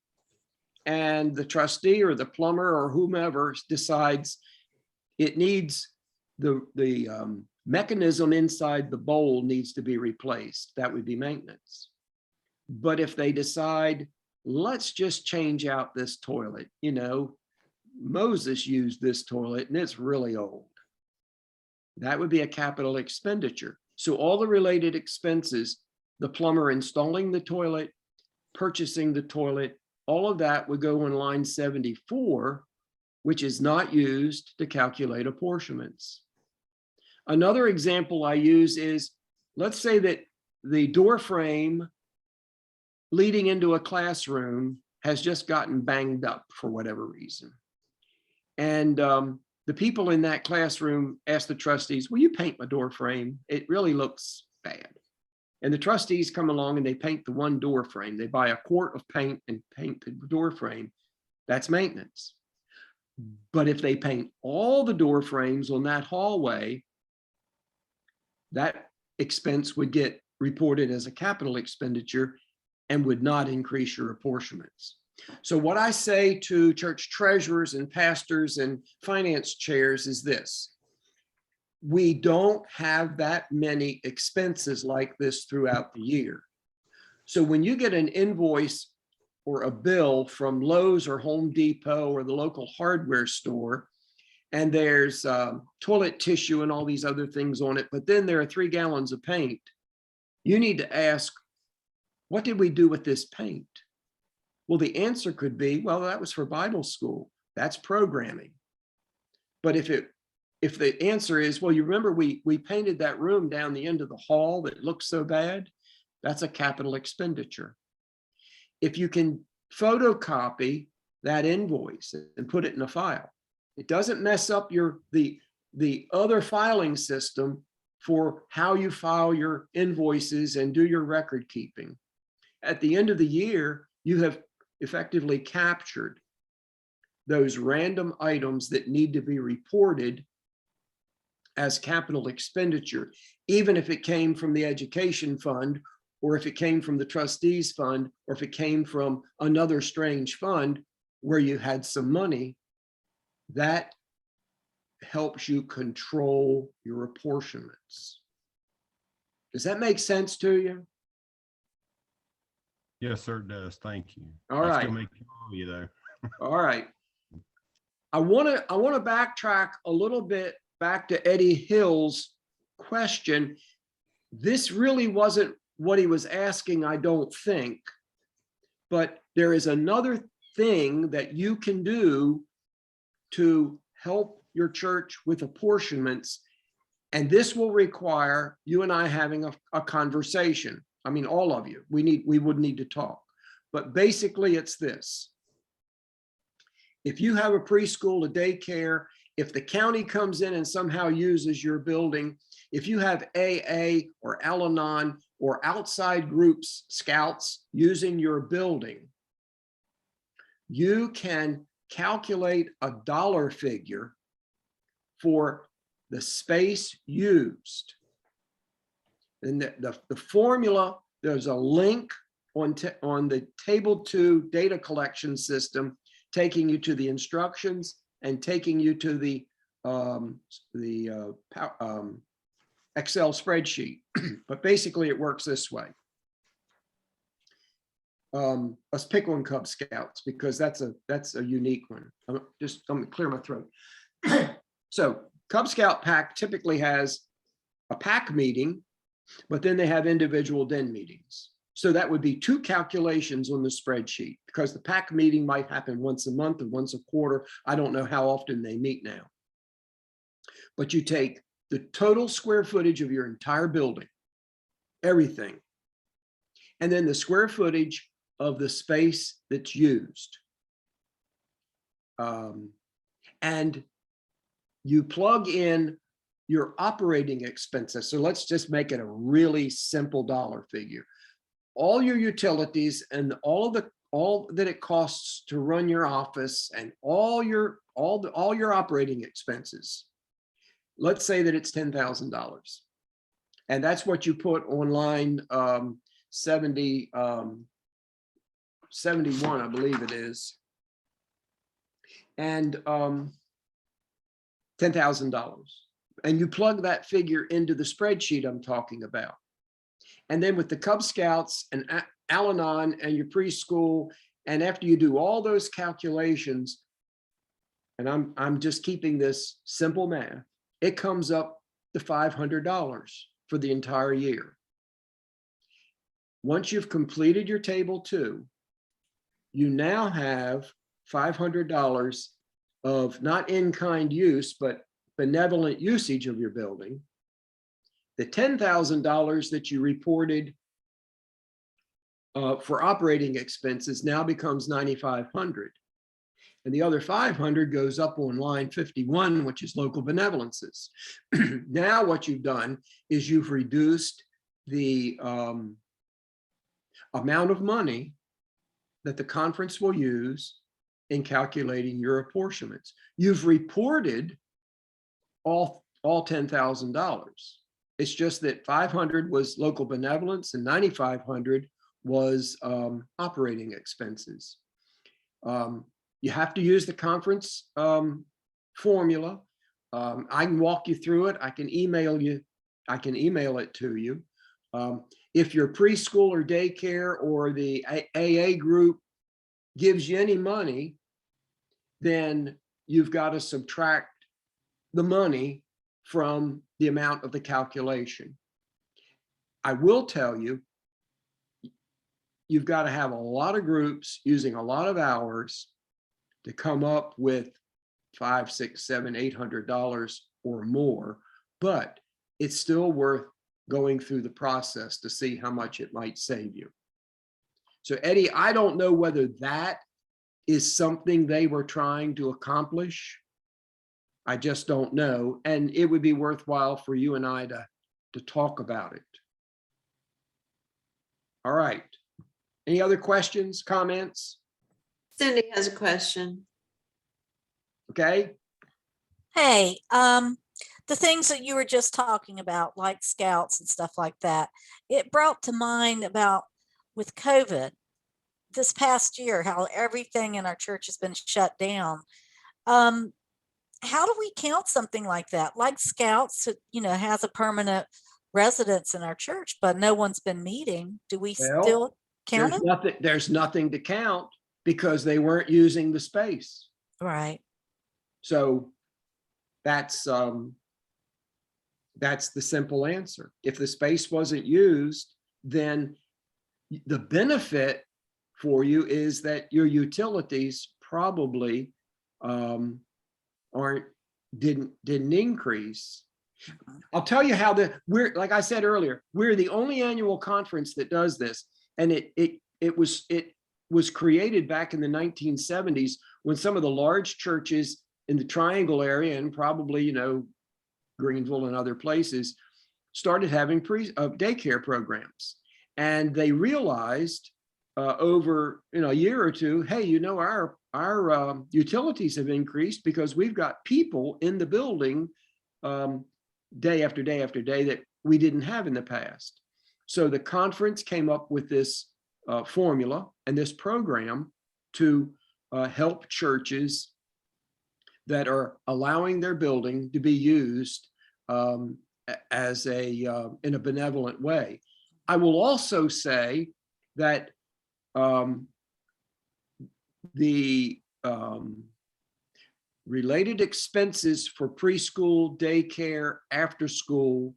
And the trustee or the plumber or whomever decides it needs the mechanism inside the bowl needs to be replaced. That would be maintenance. But if they decide, let's just change out this toilet, Moses used this toilet and it's really old, that would be a capital expenditure. So all the related expenses, the plumber installing the toilet, purchasing the toilet, all of that would go on line 74, which is not used to calculate apportionments. Another example I use is, let's say that the door frame leading into a classroom has just gotten banged up for whatever reason. And the people in that classroom ask the trustees, will you paint my door frame? It really looks bad. And the trustees come along and they paint the one door frame. They buy a quart of paint and paint the door frame. That's maintenance. But if they paint all the door frames on that hallway, that expense would get reported as a capital expenditure and would not increase your apportionments. So what I say to church treasurers and pastors and finance chairs is this: we don't have that many expenses like this throughout the year. So when you get an invoice or a bill from Lowe's or Home Depot or the local hardware store, and there's toilet tissue and all these other things on it, but then there are 3 gallons of paint, you need to ask, what did we do with this paint? Well, the answer could be, well, that was for Bible school. That's programming. But if the answer is, well, you remember we painted that room down the end of the hall that looks so bad, that's a capital expenditure. If you can photocopy that invoice and put it in a file, it doesn't mess up the other filing system for how you file your invoices and do your record keeping. At the end of the year, you have effectively captured those random items that need to be reported as capital expenditure, even if it came from the education fund, or if it came from the trustees fund, or if it came from another strange fund where you had some money. That helps you control your apportionments. Does that make sense to you? Yes, sir, it does. Thank you. All I right. still make you though. All right. I want to backtrack a little bit back to Eddie Hill's question. This really wasn't what he was asking, I don't think, but there is another thing that you can do to help your church with apportionments. And this will require you and I having a conversation. I mean, all of you, we would need to talk, but basically it's this. If you have a preschool, a daycare, if the county comes in and somehow uses your building, if you have AA or Al-Anon or outside groups, scouts using your building, you can calculate a dollar figure for the space used. And the formula, there's a link on the Table 2 data collection system taking you to the instructions and taking you to the Excel spreadsheet. But basically it works this way. Let's pick on Cub Scouts because that's a unique one. I'm gonna clear my throat. So Cub Scout pack typically has a pack meeting, but then they have individual den meetings. So that would be 2 calculations on the spreadsheet because the pack meeting might happen once a month or once a quarter. I don't know how often they meet now. But you take the total square footage of your entire building, everything, and then the square footage of the space that's used. And you plug in your operating expenses. So let's just make it a really simple dollar figure. All your utilities and all that it costs to run your office and all your operating expenses. Let's say that it's $10,000. And that's what you put on line 71, I believe it is. And $10,000. And you plug that figure into the spreadsheet I'm talking about. And then with the Cub Scouts and Al-Anon and your preschool, and after you do all those calculations, and I'm just keeping this simple math, it comes up to $500 for the entire year. Once you've completed your Table 2, you now have $500 of not in-kind use, but benevolent usage of your building. The $10,000 that you reported for operating expenses now becomes $9,500. And the other 500 goes up on line 51, which is local benevolences. Now what you've done is you've reduced the amount of money that the conference will use in calculating your apportionments. You've reported all $10,000. It's just that 500 was local benevolence and 9,500 was operating expenses. You have to use the conference formula. I can walk you through it. I can email it to you. If your preschool or daycare or the AA group gives you any money, then you've got to subtract the money from the amount of the calculation. I will tell you, you've got to have a lot of groups using a lot of hours to come up with $500, $600, $700, $800 or more, but it's still worth going through the process to see how much it might save you. So Eddie, I don't know whether that is something they were trying to accomplish. I just don't know. And it would be worthwhile for you and I to talk about it. All right. Any other questions, comments? Cindy has a question. Okay. Hey, the things that you were just talking about, like scouts and stuff like that, it brought to mind about with COVID this past year, how everything in our church has been shut down. How do we count something like that? Like scouts, has a permanent residence in our church, but no one's been meeting. Do we still count it? There's nothing to count because they weren't using the space. Right. So that's the simple answer. If the space wasn't used, then the benefit for you is that your utilities probably didn't increase. I'll tell you how we're, like I said earlier, we're the only annual conference that does this. And it was created back in the 1970s when some of the large churches in the Triangle area and probably, Greenville and other places started having daycare programs. And they realized over a year or two, hey, our utilities have increased because we've got people in the building day after day after day that we didn't have in the past. So the conference came up with this formula and this program to help churches that are allowing their building to be used as in a benevolent way. I will also say that the related expenses for preschool, daycare, after school,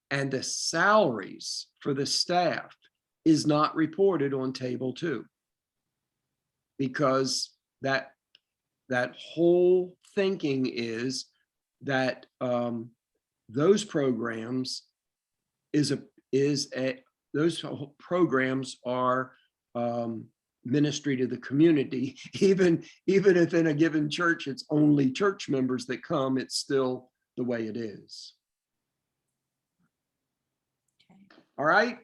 and the salaries for the staff is not reported on table 2, because that whole thinking is that those programs those programs are ministry to the community. Even if in a given church it's only church members that come, it's still the way it is. Okay. All right.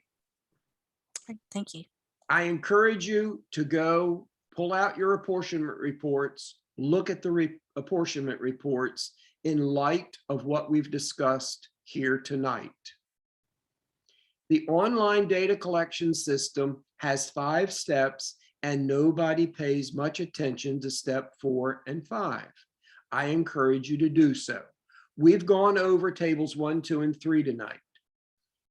Thank you. I encourage you to go pull out your apportionment reports, look at the apportionment reports in light of what we've discussed here tonight. The online data collection system has 5 steps and nobody pays much attention to step 4 and 5. I encourage you to do so. We've gone over tables 1, 2, and 3 tonight.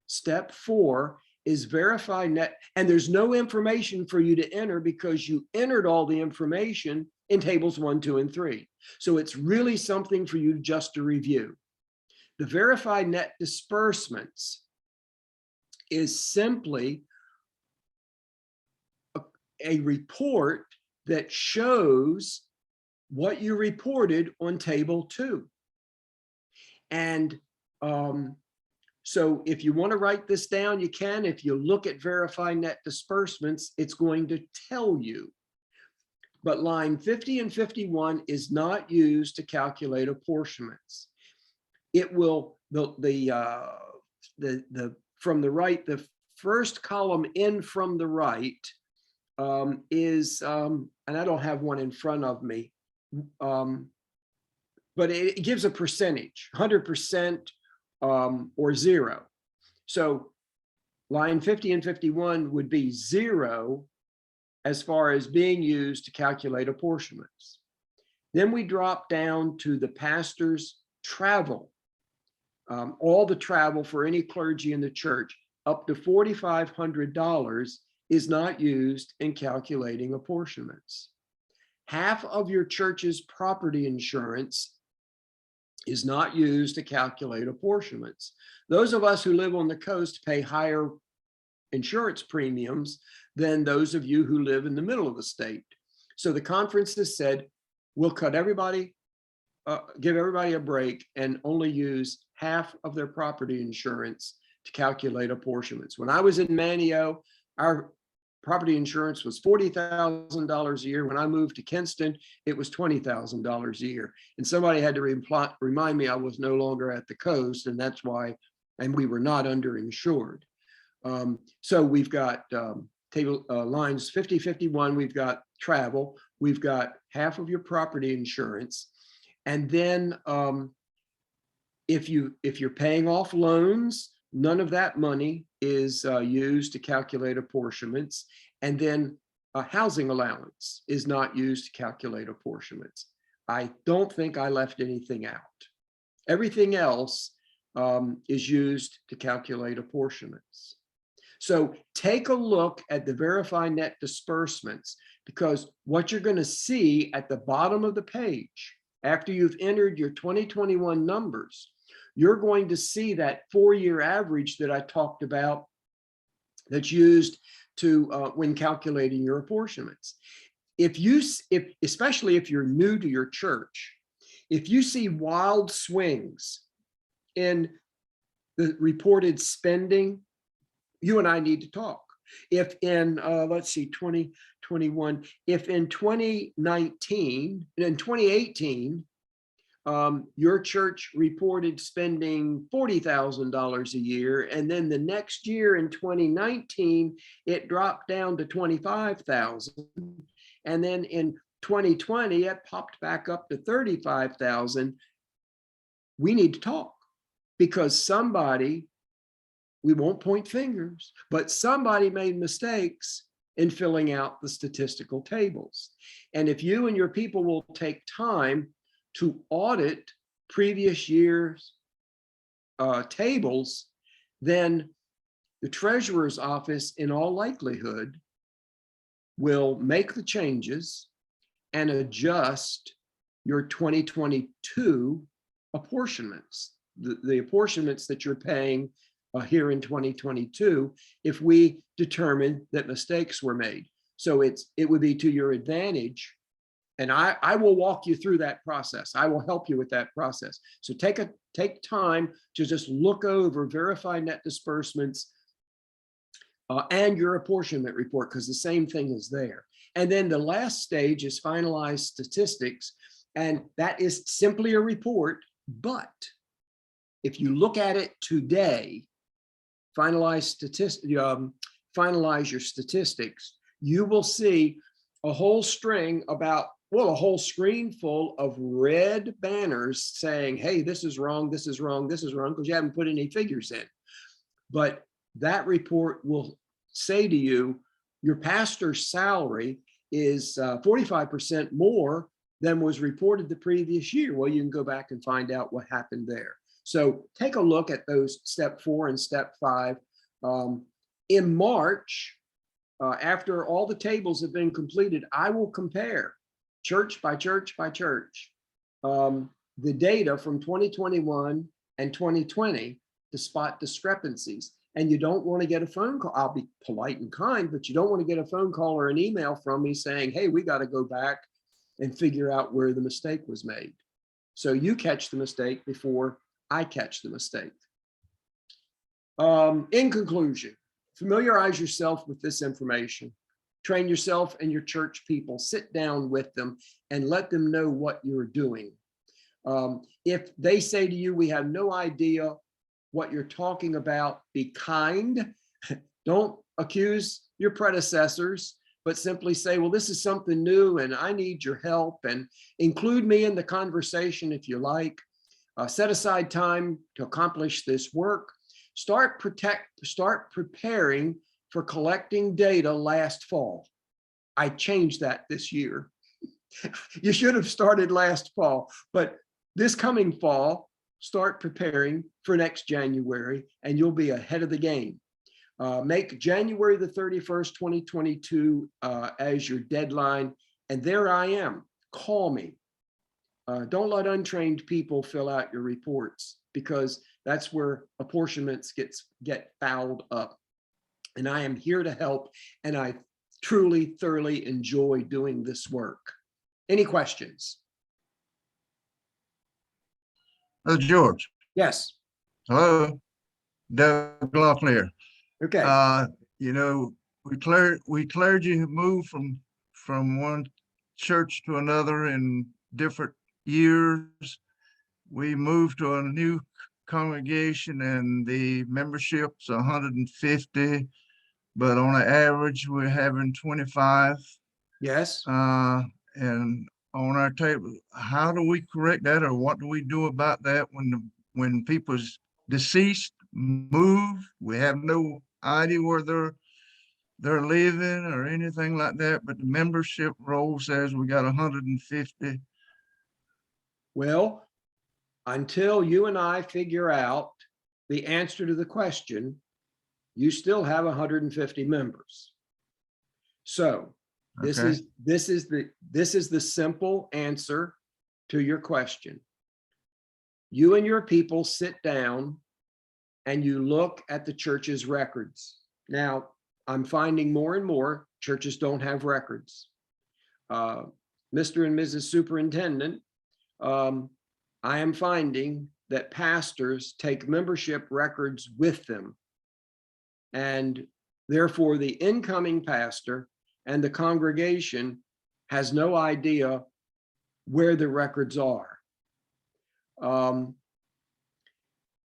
Step 4 is verify net, and there's no information for you to enter because you entered all the information in tables 1, 2, and 3. So it's really something for you just to review. The verified net disbursements is simply a report that shows what you reported on table 2. And so if you want to write this down, you can. If you look at verify net disbursements, it's going to tell you. But line 50 and 51 is not used to calculate apportionments. It will, from the right, the first column in from the right is, and I don't have one in front of me, but it gives a percentage, 100% or 0. So line 50 and 51 would be 0, as far as being used to calculate apportionments. Then we drop down to the pastor's travel. All the travel for any clergy in the church up to $4,500 is not used in calculating apportionments. Half of your church's property insurance is not used to calculate apportionments. Those of us who live on the coast pay higher insurance premiums than those of you who live in the middle of the state. So the conference has said, we'll cut everybody, give everybody a break and only use half of their property insurance to calculate apportionments. When I was in Manio, our property insurance was $40,000 a year. When I moved to Kinston, it was $20,000 a year. And somebody had to remind me I was no longer at the coast, and that's why, and we were not underinsured. So we've got table lines 50, 51, we've got travel, we've got half of your property insurance. And then if you're paying off loans, none of that money is used to calculate apportionments. And then a housing allowance is not used to calculate apportionments. I don't think I left anything out. Everything else is used to calculate apportionments. So take a look at the Verify Net disbursements, because what you're going to see at the bottom of the page, after you've entered your 2021 numbers, you're going to see that 4-year average that I talked about that's used to when calculating your apportionments. Especially if you're new to your church, if you see wild swings in the reported spending, you and I need to talk. If in, let's see, 2021, if in 2019, in 2018, your church reported spending $40,000 a year, and then the next year in 2019, it dropped down to $25,000. And then in 2020, it popped back up to $35,000. We need to talk, because somebody, we won't point fingers, but somebody made mistakes in filling out the statistical tables. And if you and your people will take time to audit previous year's tables, then the treasurer's office in all likelihood will make the changes and adjust your 2022 apportionments, the apportionments that you're paying here in 2022, if we determine that mistakes were made. So it would be to your advantage. And I will walk you through that process. I will help you with that process. So take time to just look over Verify Net disbursements and your apportionment report, because the same thing is there. And then the last stage is finalized statistics. And that is simply a report. But if you look at it today, finalize your statistics, you will see a whole string about, well, a whole screen full of red banners saying, hey, this is wrong, this is wrong, this is wrong, because you haven't put any figures in. But that report will say to you, your pastor's salary is 45% more than was reported the previous year. Well, you can go back and find out what happened there. So take a look at those step 4 and step 5. In March, after all the tables have been completed, I will compare church by church by church the data from 2021 and 2020 to spot discrepancies. And you don't want to get a phone call. I'll be polite and kind, but you don't want to get a phone call or an email from me saying, hey, we got to go back and figure out where the mistake was made. So you catch the mistake before I catch the mistake. In conclusion, familiarize yourself with this information. Train yourself and your church people. Sit down with them and let them know what you're doing. If they say to you, we have no idea what you're talking about, be kind. Don't accuse your predecessors, but simply say, well, this is something new and I need your help, and include me in the conversation if you like. Set aside time to accomplish this work. Start preparing for collecting data last fall. I changed that this year. You should have started last fall, but this coming fall, start preparing for next January, and you'll be ahead of the game. Make January the 31st, 2022 as your deadline. And there I am. Call me. Don't let untrained people fill out your reports, because that's where apportionments get fouled up. And I am here to help. And I truly, thoroughly enjoy doing this work. Any questions? George. Yes. Hello, Doug Locklear. Okay. You know, we clergy have moved from one church to another in different years. We moved to a new congregation and the membership's 150, but on an average, we're having 25. Yes. And on our table, how do we correct that, or what do we do about that when people's deceased, move? We have no idea where they're living or anything like that, but the membership roll says we got 150. Well, until you and I figure out the answer to the question, you still have 150 members. So this Okay. is the simple answer to your question. You and your people sit down and you look at the church's records. Now, I'm finding more and more churches don't have records. Mr. and Mrs. Superintendent, I am finding that pastors take membership records with them. And therefore, the incoming pastor and the congregation has no idea where the records are.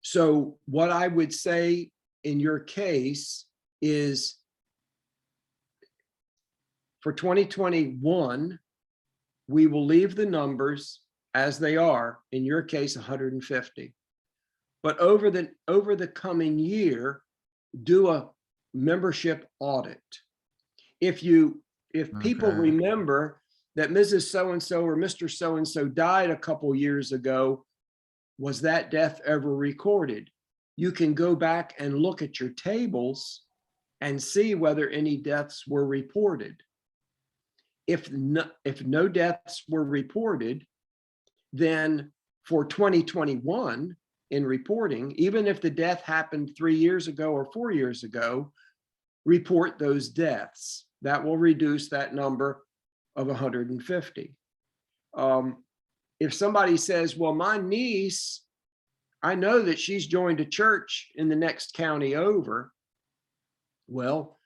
So what I would say in your case is, for 2021, we will leave the numbers as they are, in your case, 150. But over the coming year, do a membership audit. If people Okay. remember that Mrs. So-and-so or Mr. So-and-so died a couple years ago, was that death ever recorded? You can go back and look at your tables and see whether any deaths were reported. If no deaths were reported, then for 2021 in reporting, even if the death happened 3 years ago or 4 years ago, report those deaths. That will reduce that number of 150. If somebody says, well, my niece, I know that she's joined a church in the next county over, well,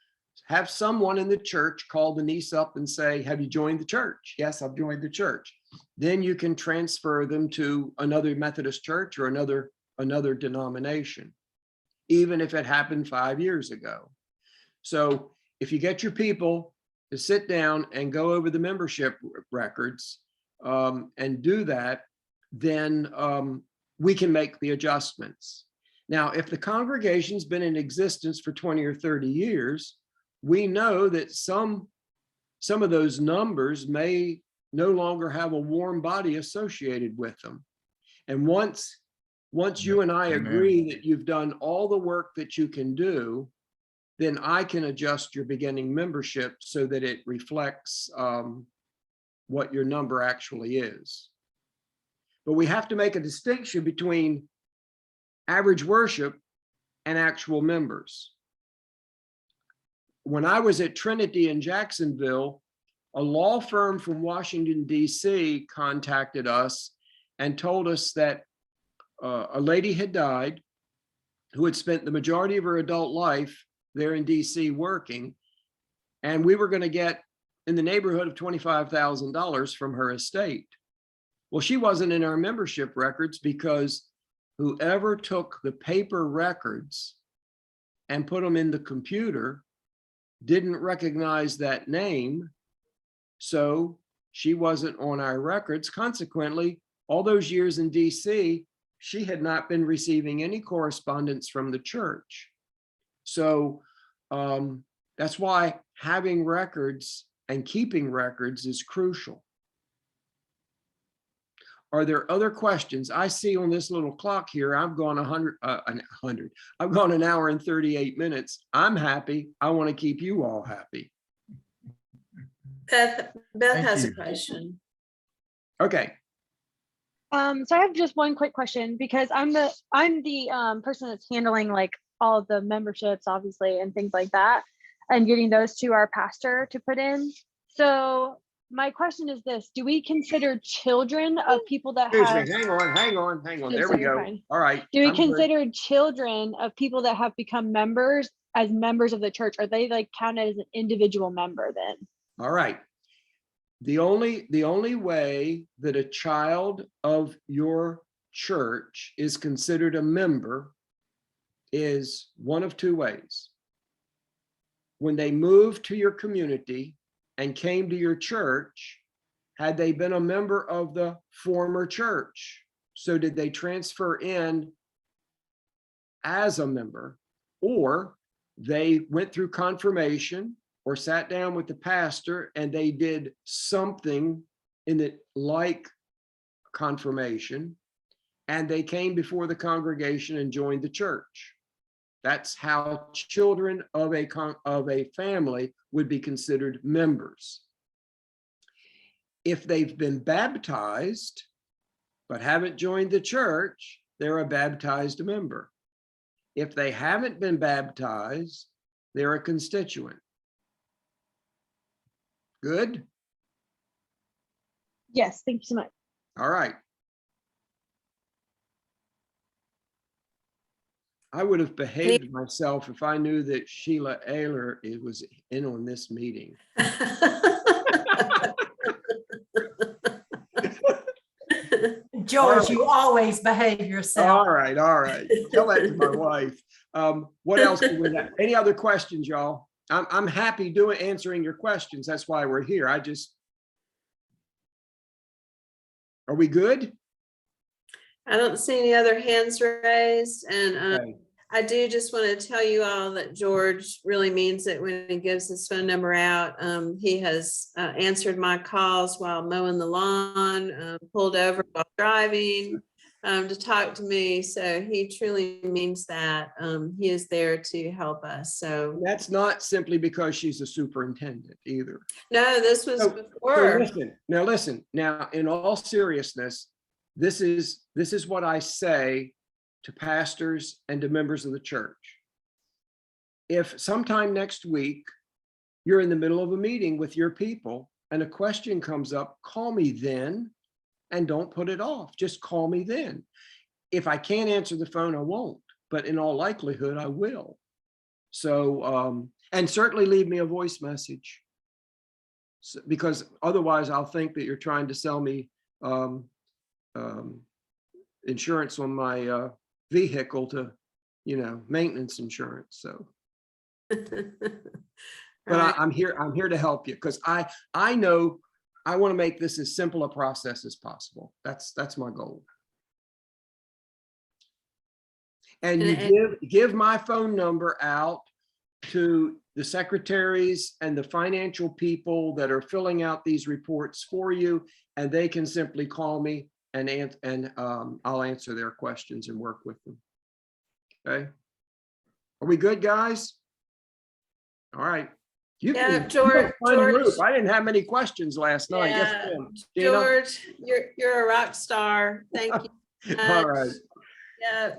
have someone in the church call the niece up and say, have you joined the church? Yes, I've joined the church. Then you can transfer them to another Methodist church or another denomination, even if it happened 5 years ago. So if you get your people to sit down and go over the membership records and do that, then we can make the adjustments. Now, if the congregation's been in existence for 20 or 30 years, we know that some of those numbers may no longer have a warm body associated with them. And once you and I agree that you've done all the work that you can do, then I can adjust your beginning membership so that it reflects what your number actually is. But we have to make a distinction between average worship and actual members. When I was at Trinity in Jacksonville, a law firm from Washington, D.C. contacted us and told us that a lady had died who had spent the majority of her adult life there in DC working, and we were going to get in the neighborhood of $25,000 from her estate. Well, she wasn't in our membership records because whoever took the paper records and put them in the computer didn't recognize that name, so she wasn't on our records. Consequently, all those years in DC, she had not been receiving any correspondence from the church. So that's why having records and keeping records is crucial. Are there other questions? I see on this little clock here, I've gone 100. I've gone an hour and 38 minutes. I'm happy. I want to keep you all happy. Beth Thank has a you. question. Okay. So I have just one quick question because I'm the person that's handling like all of the memberships, obviously, and things like that, and getting those to our pastor to put in. So my question is this: do we consider children of people that Excuse have? me. Hang on. No, There so we you're go. fine. All right. Do we I'm good. consider children of people that have become members as members of the church? Are they like counted as an individual member then? All right. The only way that a child of your church is considered a member is one of two ways. When they moved to your community and came to your church, had they been a member of the former church? So did they transfer in as a member, or they went through confirmation or sat down with the pastor and they did something in it like confirmation, and they came before the congregation and joined the church. That's how children of a family would be considered members. If they've been baptized but haven't joined the church, they're a baptized member. If they haven't been baptized, they're a constituent. Good? Yes, thank you so much. All right. I would have behaved myself if I knew that Sheila Ayler was in on this meeting. George, you always behave yourself. All right. Tell that to my wife. What else do we have? Any other questions, y'all? I'm happy answering your questions. That's why we're here. Are we good? I don't see any other hands raised, and Okay. I do just want to tell you all that George really means it when he gives his phone number out. He has answered my calls while mowing the lawn, pulled over while driving to talk to me. So he truly means that. He is there to help us. So That's not simply because she's a superintendent either. no, this was before. Listen. Now, in all seriousness, this is what I say to pastors and to members of the church. If sometime next week you're in the middle of a meeting with your people and a question comes up, call me then and don't put it off. Just call me then. If I can't answer the phone, I won't, but in all likelihood, I will. So, and certainly leave me a voice message, because otherwise I'll think that you're trying to sell me insurance on my vehicle to, maintenance insurance. So, but I'm here to help you, because I know I want to make this as simple a process as possible. That's my goal. And you give my phone number out to the secretaries and the financial people that are filling out these reports for you, and they can simply call me and I'll answer their questions and work with them. Okay. Are we good, guys? All right. George. I didn't have many questions last night. Yeah, Yes, George, you're a rock star. Thank you. all right. Yeah.